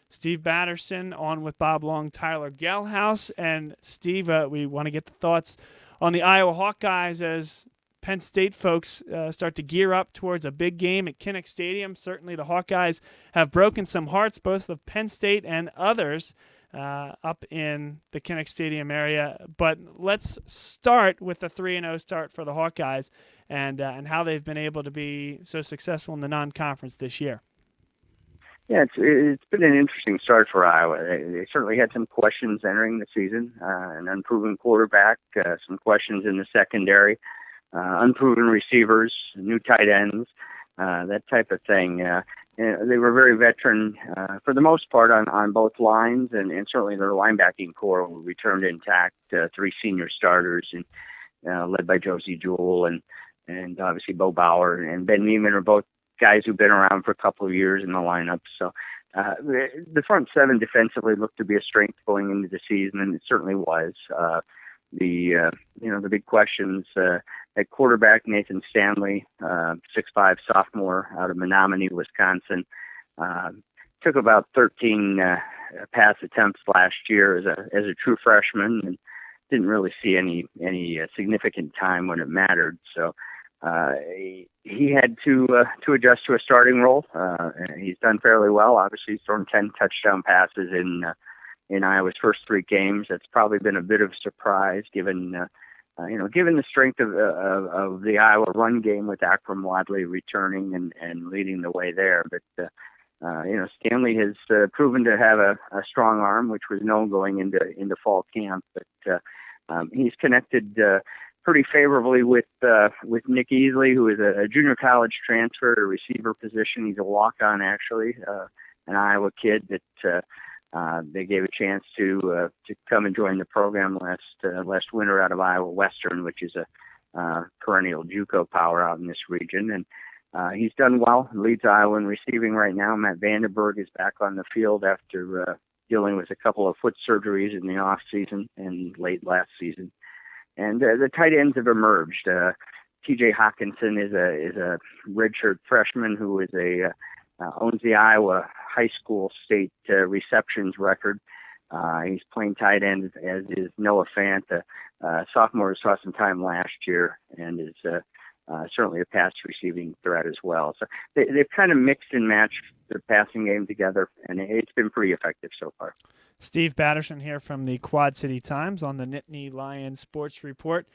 Steve Batterson on with Bob Long, Tyler Gehlhaus. And Steve, we want to get the thoughts on the Iowa Hawkeyes as Penn State folks start to gear up towards a big game at Kinnick Stadium. Certainly the Hawkeyes have broken some hearts, both of Penn State and others. up in the Kinnick Stadium area. But let's start with the 3-0 start for the Hawkeyes and how they've been able to be so successful in the non-conference this year. Yeah, it's been an interesting start for Iowa. They certainly had some questions entering the season, an unproven quarterback, some questions in the secondary, unproven receivers, new tight ends, that type of thing. They were very veteran for the most part on both lines, and certainly their linebacking core returned intact. 3 senior starters, and led by Josie Jewell and obviously Bo Bauer and Ben Neiman are both guys who've been around for a couple of years in the lineup. So the front 7 defensively looked to be a strength going into the season, and it certainly was. The big questions at quarterback, Nathan Stanley, 6'5" sophomore out of Menominee, Wisconsin, took about 13 pass attempts last year as a true freshman, and didn't really see any significant time when it mattered. So he had to adjust to a starting role. He's done fairly well. Obviously, he's thrown 10 touchdown passes in Iowa's first 3 games. That's probably been a bit of a surprise given the strength of the Iowa run game with Akram Wadley returning and leading the way there. But Stanley has proven to have a strong arm, which was known going into fall camp. But he's connected pretty favorably with Nick Easley, who is a junior college transfer at a receiver position. He's a walk-on, actually, an Iowa kid that they gave a chance to come and join the program last winter out of Iowa Western, which is a perennial JUCO power out in this region. And he's done well, leads Iowa in receiving right now. Matt Vandenberg is back on the field after dealing with a couple of foot surgeries in the off season and late last season. And the tight ends have emerged. T.J. Hawkinson is a redshirt freshman who is owns the Iowa high school state receptions record. He's playing tight end, as is Noah Fant, a sophomore who saw some time last year and is certainly a pass receiving threat as well. So they've kind of mixed and matched their passing game together, and it's been pretty effective so far. Steve Batterson here from the Quad City Times on the Nittany Lion Sports Report.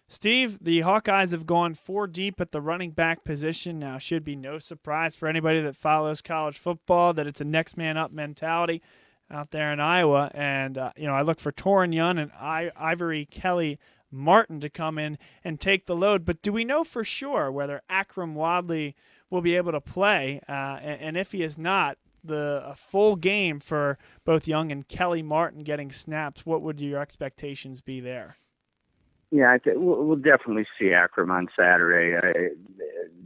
Steve, the Hawkeyes have gone 4 deep at the running back position. Now, should be no surprise for anybody that follows college football that it's a next man up mentality out there in Iowa. And, I look for Torin Young and Ivory Kelly Martin to come in and take the load. But do we know for sure whether Akram Wadley will be able to play? And if he is not, a full game for both Young and Kelly Martin getting snaps, what would your expectations be there? Yeah, we'll definitely see Akram on Saturday.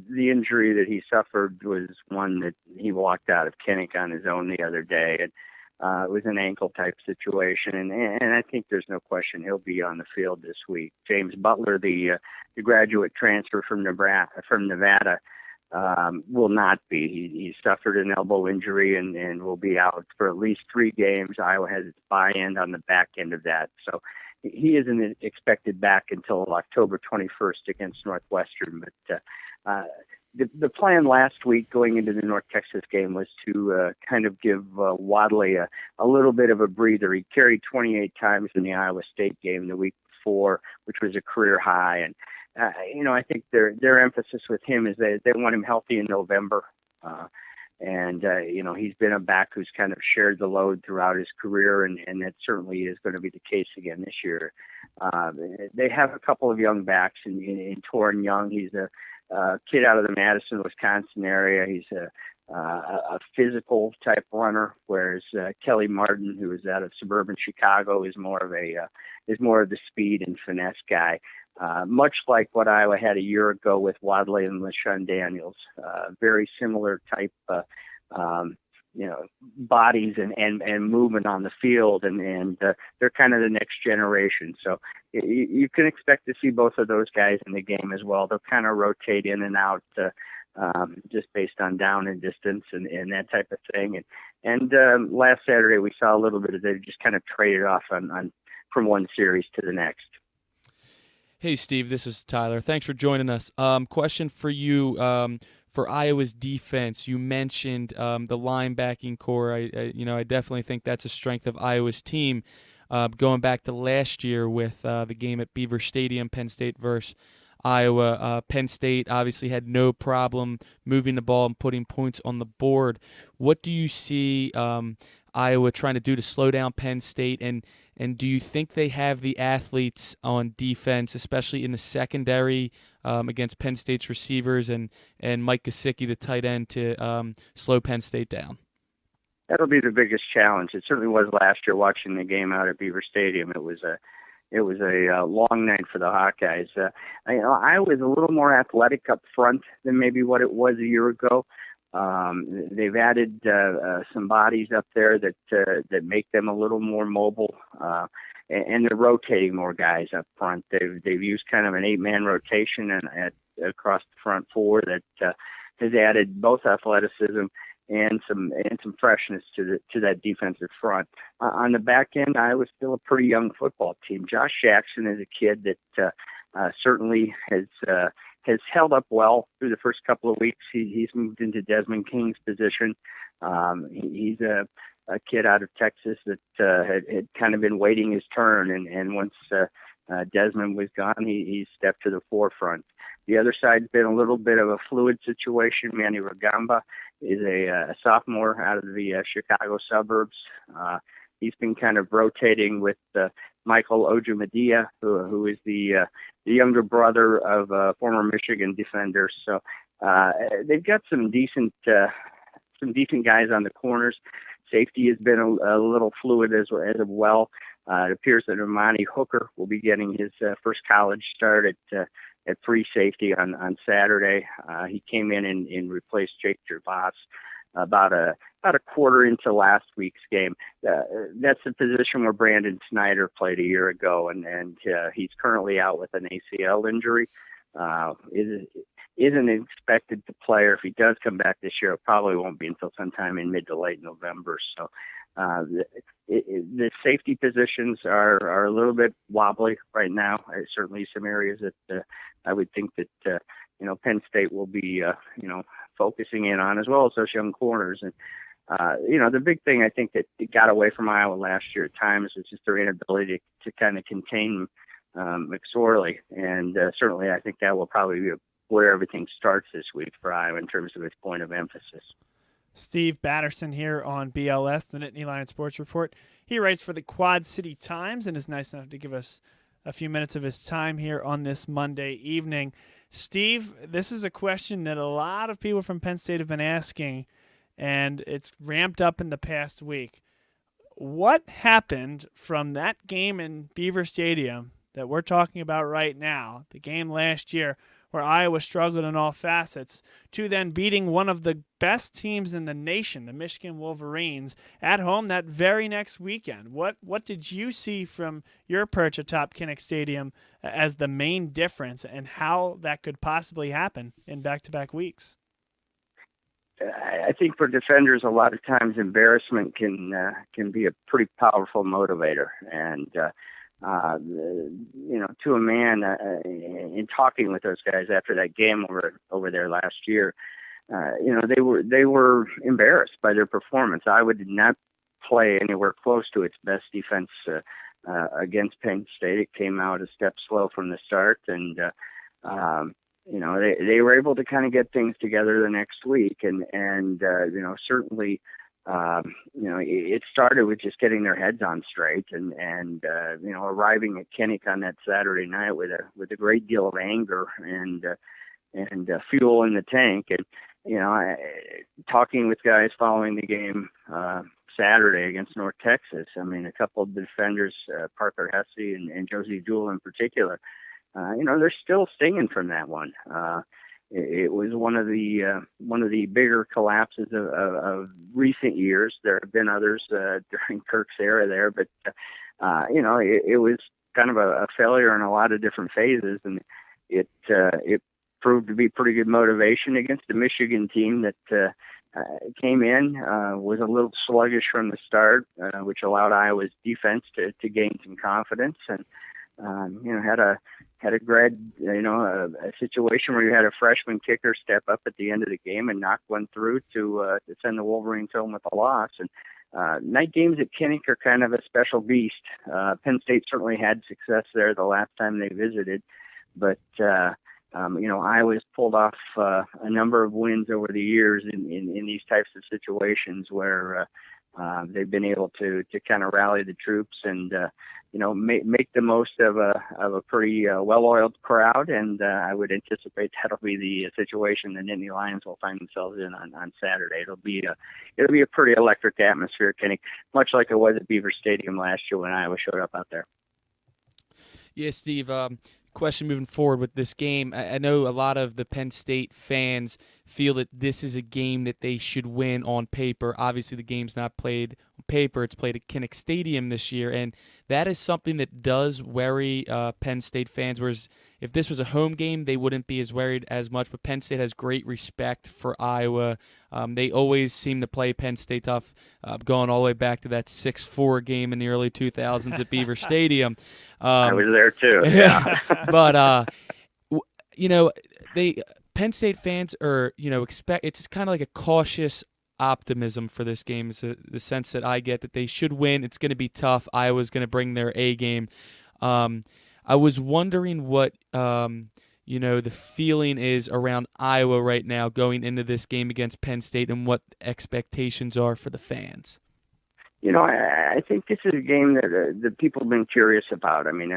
The injury that he suffered was one that he walked out of Kinnick on his own the other day. And it was an ankle-type situation, and I think there's no question he'll be on the field this week. James Butler, the graduate transfer from Nevada, will not be. He suffered an elbow injury and will be out for at least 3 games. Iowa has its buy-in on the back end of that. So he isn't expected back until October 21st against Northwestern. But the plan last week going into the North Texas game was to kind of give Wadley a little bit of a breather. He carried 28 times in the Iowa State game the week before, which was a career high. And I think their emphasis with him is they want him healthy in November. He's been a back who's kind of shared the load throughout his career, and that certainly is going to be the case again this year. They have a couple of young backs in Torin Young. He's a kid out of the Madison, Wisconsin area. He's a physical type runner, whereas Kelly Martin, who is out of suburban Chicago, is more of the speed and finesse guy. Much like what Iowa had a year ago with Wadley and LaShawn Daniels, very similar type, bodies and movement on the field, and they're kind of the next generation. So you can expect to see both of those guys in the game as well. They'll kind of rotate in and out, just based on down and distance and that type of thing. And last Saturday we saw a little bit of they just kind of traded off on from one series to the next. Hey, Steve, this is Tyler. Thanks for joining us. Question for you. for Iowa's defense, you mentioned the linebacking core. I definitely think that's a strength of Iowa's team. Going back to last year with the game at Beaver Stadium, Penn State versus Iowa. Penn State obviously had no problem moving the ball and putting points on the board. What do you see Iowa trying to do to slow down Penn State, and do you think they have the athletes on defense, especially in the secondary against Penn State's receivers and Mike Gesicki, the tight end, to slow Penn State down? That'll be the biggest challenge. It certainly was last year watching the game out at Beaver Stadium. It was a long night for the Hawkeyes. I was a little more athletic up front than maybe what it was a year ago. They've added some bodies up there that make them a little more mobile, and they're rotating more guys up front. They've used kind of an 8-man rotation across the front four that has added both athleticism and some freshness to that defensive front. On the back end, Iowa's still a pretty young football team. Josh Jackson is a kid that certainly has held up well through the first couple of weeks. He's moved into Desmond King's position. He's a kid out of Texas that had kind of been waiting his turn, and once Desmond was gone, he stepped to the forefront. The other side's been a little bit of a fluid situation. Manny Rugamba is a sophomore out of the Chicago suburbs. He's been kind of rotating with Michael Ojumadia, who is the younger brother of a former Michigan defender. So they've got some decent guys on the corners. Safety has been a little fluid as well. It appears that Imani Hooker will be getting his first college start at free safety on Saturday. He came in and replaced Jake Gehlhaus about a quarter into last week's game. That's the position where Brandon Snyder played a year ago, and he's currently out with an ACL injury. Isn't expected to play, or if he does come back this year, it probably won't be until sometime in mid to late November. So the safety positions are a little bit wobbly right now. Certainly some areas that I would think that Penn State will be focusing in on, as well as those young corners. And the big thing I think that got away from Iowa last year at times was just their inability to kind of contain McSorley, and certainly I think that will probably be where everything starts this week for Iowa in terms of its point of emphasis. Steve Batterson here on BLS, the Nittany Lion Sports Report. He writes for the Quad City Times and is nice enough to give us a few minutes of his time here on this Monday evening. Steve, this is a question that a lot of people from Penn State have been asking, and it's ramped up in the past week. What happened from that game in Beaver Stadium that we're talking about right now, the game last year, where Iowa struggled in all facets, to then beating one of the best teams in the nation, the Michigan Wolverines, at home that very next weekend? What did you see from your perch atop Kinnick Stadium as the main difference, and how that could possibly happen in back-to-back weeks? I think for defenders, a lot of times embarrassment can be a pretty powerful motivator, and to a man, in talking with those guys after that game over there last year, they were embarrassed by their performance. Iowa did not play anywhere close to its best defense against Penn State. It came out a step slow from the start, and they were able to kind of get things together the next week, and certainly. It started with just getting their heads on straight and arriving at Kinnick on that Saturday night with a great deal of anger and fuel in the tank. And, talking with guys following the game Saturday against North Texas, I mean, a couple of defenders, Parker Hesse and Josie Jewell in particular, they're still stinging from that one. It was one of the bigger collapses of recent years. There have been others during Kirk's era there, but it was kind of a failure in a lot of different phases, and it proved to be pretty good motivation against the Michigan team that came in, was a little sluggish from the start, which allowed Iowa's defense to gain some confidence. And had a situation where you had a freshman kicker step up at the end of the game and knock one through to send the Wolverines home with a loss. And night games at Kinnick are kind of a special beast. Penn State certainly had success there the last time they visited, but Iowa's pulled off a number of wins over the years in these types of situations where they've been able to kind of rally the troops and make the most of a pretty well-oiled crowd. And I would anticipate that'll be the situation the Nittany Lions will find themselves in on Saturday. It'll be a pretty electric atmosphere, Kenny, much like it was at Beaver Stadium last year when Iowa showed up out there. Yeah, Steve. Question moving forward with this game. I know a lot of the Penn State fans feel that this is a game that they should win on paper. Obviously, the game's not played on paper. It's played at Kinnick Stadium this year, and that is something that does worry Penn State fans, whereas if this was a home game, they wouldn't be as worried as much, but Penn State has great respect for Iowa. They always seem to play Penn State tough, going all the way back to that 6-4 game in the early 2000s at Beaver Stadium. I was there too. Yeah. But Penn State fans are expect it's kind of like a cautious optimism for this game. Is the sense that I get that they should win. It's going to be tough. Iowa's going to bring their A game. I was wondering what the feeling is around Iowa right now going into this game against Penn State and what expectations are for the fans. I think this is a game that people have been curious about. I mean,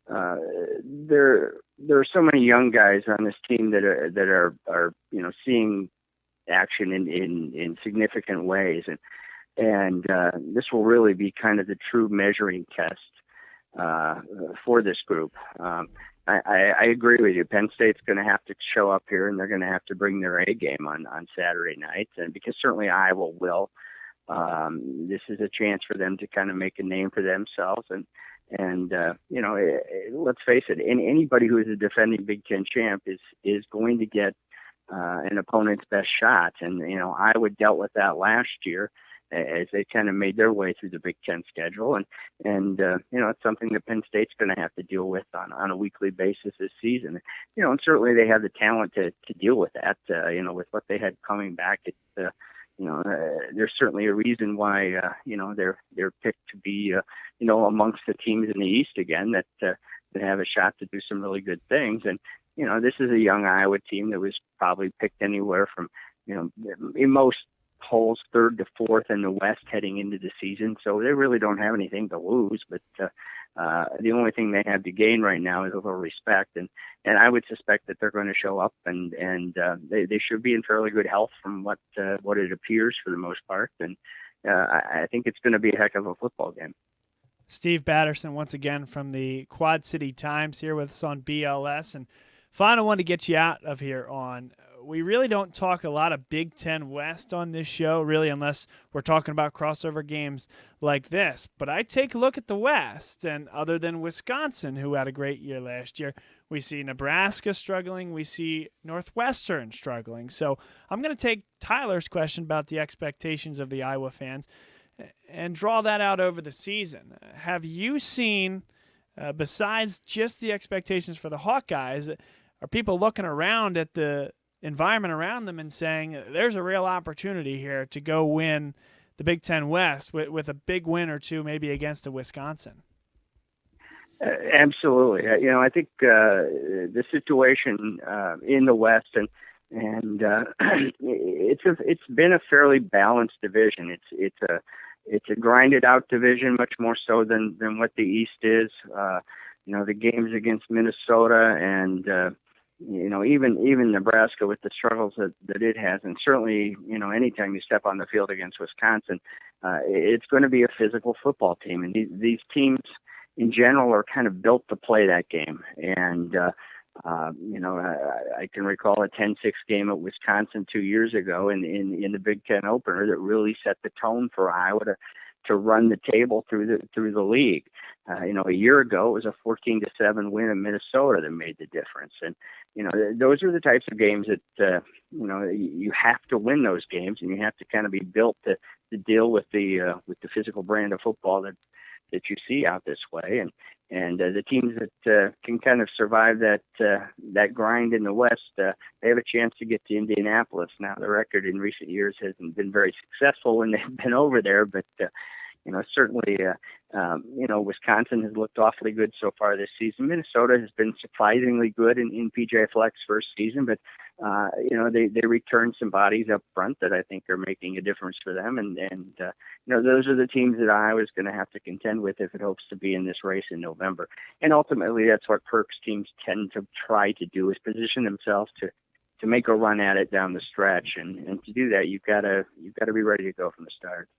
there are so many young guys on this team that are seeing action in significant ways, and this will really be kind of the true measuring test for this group. I agree with you. Penn State's going to have to show up here, and they're going to have to bring their A game on Saturday night, and because certainly Iowa will. This is a chance for them to kind of make a name for themselves, and let's face it, anybody who is a defending Big Ten champ is going to get an opponent's best shot, and Iowa dealt with that last year as they kind of made their way through the Big Ten schedule, and it's something that Penn State's going to have to deal with on a weekly basis this season. And certainly they have the talent to deal with that. With what they had coming back, there's certainly a reason why they're picked to be amongst the teams in the East again that have a shot to do some really good things. And this is a young Iowa team that was probably picked anywhere from in most polls 3rd to 4th in the West heading into the season, so they really don't have anything to lose. But the only thing they have to gain right now is a little respect, and I would suspect that they're going to show up, and they should be in fairly good health from what it appears for the most part, and I think it's going to be a heck of a football game. Steve Batterson once again from the Quad City Times here with us on BLS, and final one to get you out of here on. We really don't talk a lot of Big Ten West on this show, really, unless we're talking about crossover games like this. But I take a look at the West, and other than Wisconsin, who had a great year last year, we see Nebraska struggling. We see Northwestern struggling. So I'm going to take Tyler's question about the expectations of the Iowa fans and draw that out over the season. Have you seen, besides just the expectations for the Hawkeyes, are people looking around at the environment around them and saying there's a real opportunity here to go win the Big Ten West with a big win or two, maybe against a Wisconsin? Absolutely. I think the situation in the West and it's been a fairly balanced division. It's a grinded out division, much more so than what the East is. The games against Minnesota and even Nebraska with the struggles that it has, and certainly, anytime you step on the field against Wisconsin, it's going to be a physical football team. And these teams in general are kind of built to play that game. And, I can recall a 10-6 game at Wisconsin 2 years ago in the Big Ten opener that really set the tone for Iowa to run the table through the league. A year ago, it was a 14-7 win in Minnesota that made the difference. And, those are the types of games that, you have to win those games, and you have to kind of be built to deal with the physical brand of football that you see out this way. And the teams that can kind of survive that grind in the West, they have a chance to get to Indianapolis. Now, the record in recent years hasn't been very successful when they've been over there, but certainly, Wisconsin has looked awfully good so far this season. Minnesota has been surprisingly good in PJ Fleck's first season, but they returned some bodies up front that I think are making a difference for them, and those are the teams that Iowa's going to have to contend with if it hopes to be in this race in November. And ultimately, that's what Perk's teams tend to try to do, is position themselves to make a run at it down the stretch, and to do that, you've got to be ready to go from the start.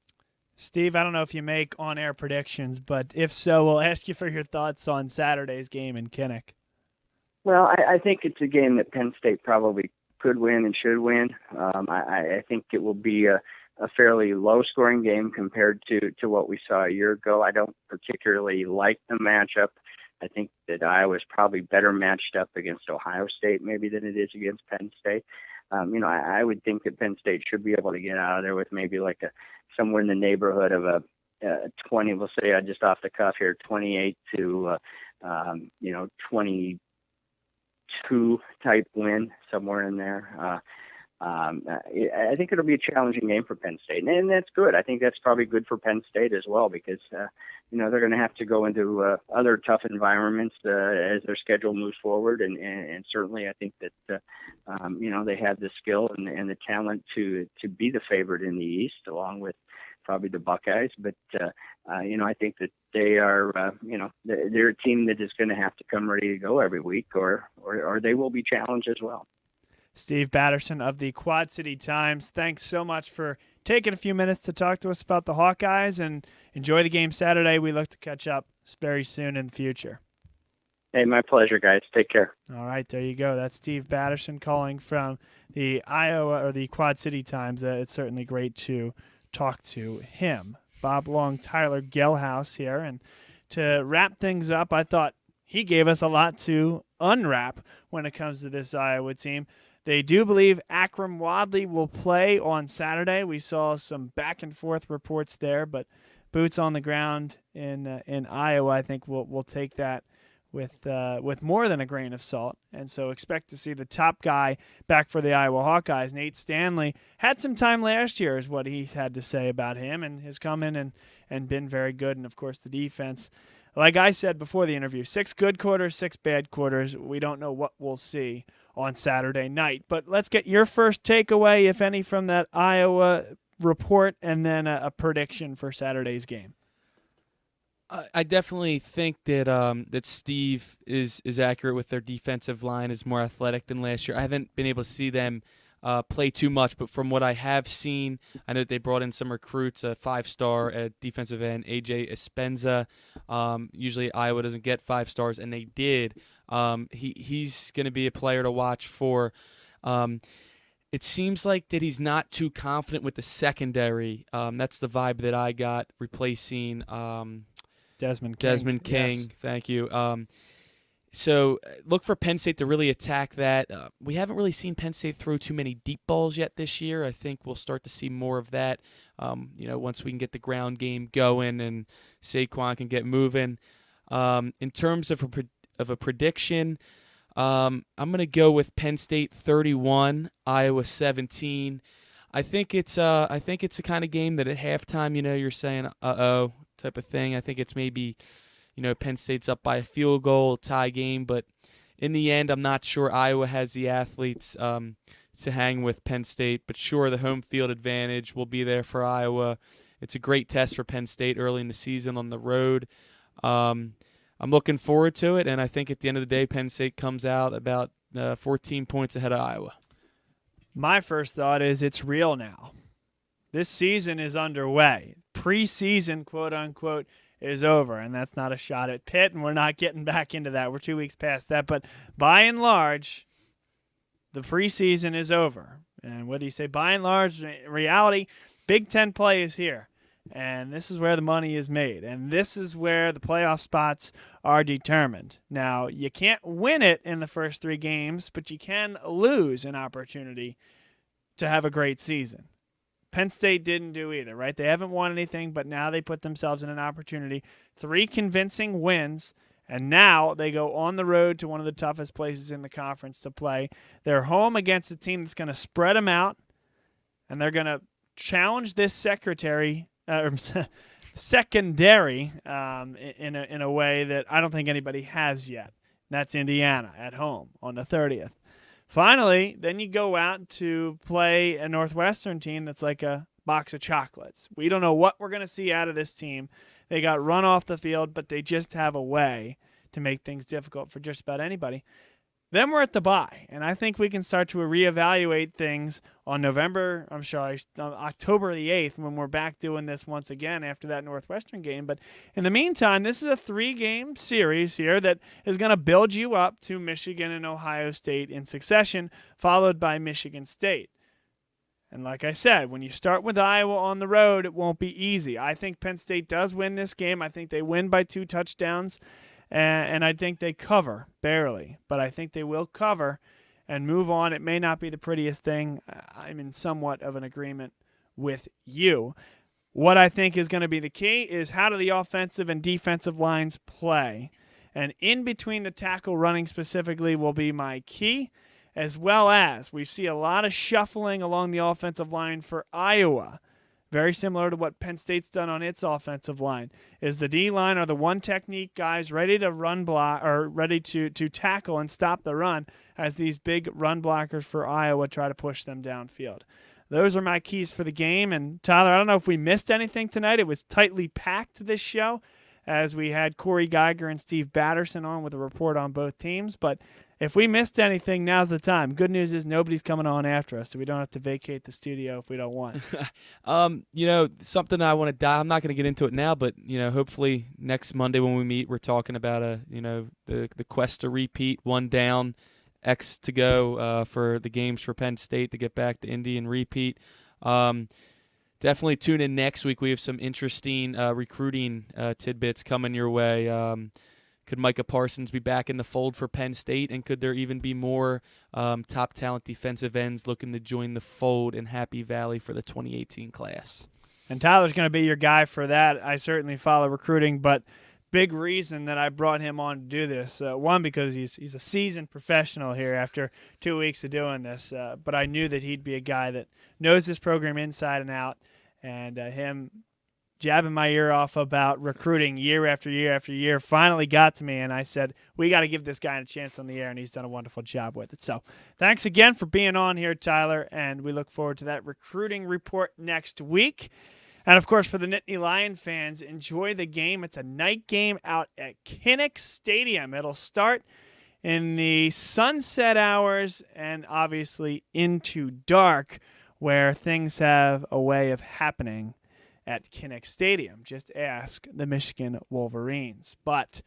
Steve, I don't know if you make on-air predictions, but if so, we'll ask you for your thoughts on Saturday's game in Kinnick. Well, I think it's a game that Penn State probably could win and should win. I think it will be a fairly low-scoring game compared to what we saw a year ago. I don't particularly like the matchup. I think that Iowa's probably better matched up against Ohio State maybe than it is against Penn State. I would think that Penn State should be able to get out of there with maybe like somewhere in the neighborhood of a 20, we'll say just off the cuff here, 28 to 22 type win, somewhere in there. I think it'll be a challenging game for Penn State, and that's good. I think that's probably good for Penn State as well, because they're going to have to go into other tough environments as their schedule moves forward, and certainly I think that they have the skill and the talent to be the favorite in the East, along with probably the Buckeyes. But I think that they are they're a team that is going to have to come ready to go every week, or they will be challenged as well. Steve Batterson of the Quad City Times, thanks so much for taking a few minutes to talk to us about the Hawkeyes, and enjoy the game Saturday. We look to catch up very soon in the future. Hey, my pleasure, guys. Take care. All right, there you go. That's Steve Batterson calling from the Iowa or the Quad City Times. It's certainly great to talk to him. Bob Long, Tyler Gehlhaus here, and to wrap things up, I thought he gave us a lot to unwrap when it comes to this Iowa team. They do believe Akram Wadley will play on Saturday. We saw some back-and-forth reports there, but boots on the ground in Iowa, I think we'll take that with more than a grain of salt. And so expect to see the top guy back for the Iowa Hawkeyes. Nate Stanley had some time last year, is what he's had to say about him, and has come in and been very good. And, of course, the defense, like I said before the interview, 6 good quarters, 6 bad quarters. We don't know what we'll see on Saturday night. But let's get your first takeaway, if any, from that Iowa report, and then a prediction for Saturday's game. I definitely think that Steve is accurate with their defensive line, is more athletic than last year. I haven't been able to see them play too much, but from what I have seen, I know that they brought in some recruits, a 5-star at defensive end, AJ Espenza. Usually Iowa doesn't get 5 stars, and they did. He's going to be a player to watch for. It seems like that he's not too confident with the secondary. That's the vibe that I got replacing Desmond King. Yes. Thank you. So look for Penn State to really attack that. We haven't really seen Penn State throw too many deep balls yet this year. I think we'll start to see more of that, once we can get the ground game going and Saquon can get moving. In terms of a prediction, I'm going to go with Penn State 31, Iowa 17. I think it's a kind of game that at halftime, you're saying uh-oh type of thing. I think it's maybe Penn State's up by a field goal, tie game, but in the end, I'm not sure Iowa has the athletes to hang with Penn State. But sure, the home field advantage will be there for Iowa. It's a great test for Penn State early in the season on the road. I'm looking forward to it, and I think at the end of the day, Penn State comes out about 14 points ahead of Iowa. My first thought is it's real now. This season is underway. Preseason, quote-unquote, is over, and that's not a shot at Pitt, and we're not getting back into that. We're 2 weeks past that, but by and large, the preseason is over. And whether you say by and large, in reality, Big Ten play is here, and this is where the money is made, and this is where the playoff spots are determined. Now, you can't win it in the first 3 games, but you can lose an opportunity to have a great season. Penn State didn't do either, right? They haven't won anything, but now they put themselves in an opportunity. 3 convincing wins, And now they go on the road to one of the toughest places in the conference to play. They're home against a team that's going to spread them out, and they're going to challenge this secondary in a way that I don't think anybody has yet. That's Indiana at home on the 30th. Finally, then you go out to play a Northwestern team that's like a box of chocolates. We don't know what we're going to see out of this team. They got run off the field, but they just have a way to make things difficult for just about anybody. Then we're at the bye, and I think we can start to reevaluate things on October the 8th when we're back doing this once again after that Northwestern game. But in the meantime, this is a 3-game series here that is going to build you up to Michigan and Ohio State in succession, followed by Michigan State. And like I said, when you start with Iowa on the road, it won't be easy. I think Penn State does win this game. I think they win by 2 touchdowns, and I think they cover, barely. But I think they will cover and move on. It may not be the prettiest thing. I'm in somewhat of an agreement with you. What I think is going to be the key is how do the offensive and defensive lines play? And in between the tackle running specifically will be my key, as well as we see a lot of shuffling along the offensive line for Iowa, very similar to what Penn State's done on its offensive line. Is the D-line are the one technique guys ready to run block or ready to tackle and stop the run as these big run blockers for Iowa try to push them downfield. Those are my keys for the game. And Tyler, I don't know if we missed anything tonight. It was tightly packed, this show, as we had Cory Giger and Steve Batterson on with a report on both teams. But if we missed anything, now's the time. Good news is nobody's coming on after us, so we don't have to vacate the studio if we don't want. Something I want to dive. I'm not going to get into it now, but hopefully next Monday when we meet, we're talking about the quest to repeat, 1 down, X to go for the games for Penn State to get back to Indy and repeat. Definitely tune in next week. We have some interesting recruiting tidbits coming your way. Could Micah Parsons be back in the fold for Penn State, and could there even be more top talent defensive ends looking to join the fold in Happy Valley for the 2018 class? And Tyler's going to be your guy for that. I certainly follow recruiting, but big reason that I brought him on to do this. One, because he's a seasoned professional here after 2 weeks of doing this, but I knew that he'd be a guy that knows this program inside and out, and him jabbing my ear off about recruiting year after year after year finally got to me, and I said, we got to give this guy a chance on the air, and he's done a wonderful job with it. So thanks again for being on here, Tyler, and we look forward to that recruiting report next week. And, of course, for the Nittany Lion fans, enjoy the game. It's a night game out at Kinnick Stadium. It'll start in the sunset hours and obviously into dark, where things have a way of happening at Kinnick Stadium. Just ask the Michigan Wolverines. But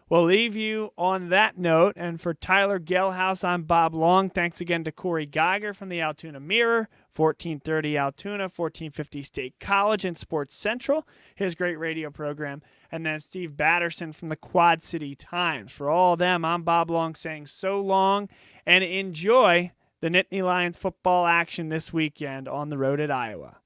we'll leave you on that note. And for Tyler Gehlhaus, I'm Bob Long. Thanks again to Cory Giger from the Altoona Mirror, 1430 Altoona, 1450 State College, and Sports Central, his great radio program. And then Steve Batterson from the Quad City Times. For all of them, I'm Bob Long saying so long and enjoy the Nittany Lions football action this weekend on the road at Iowa.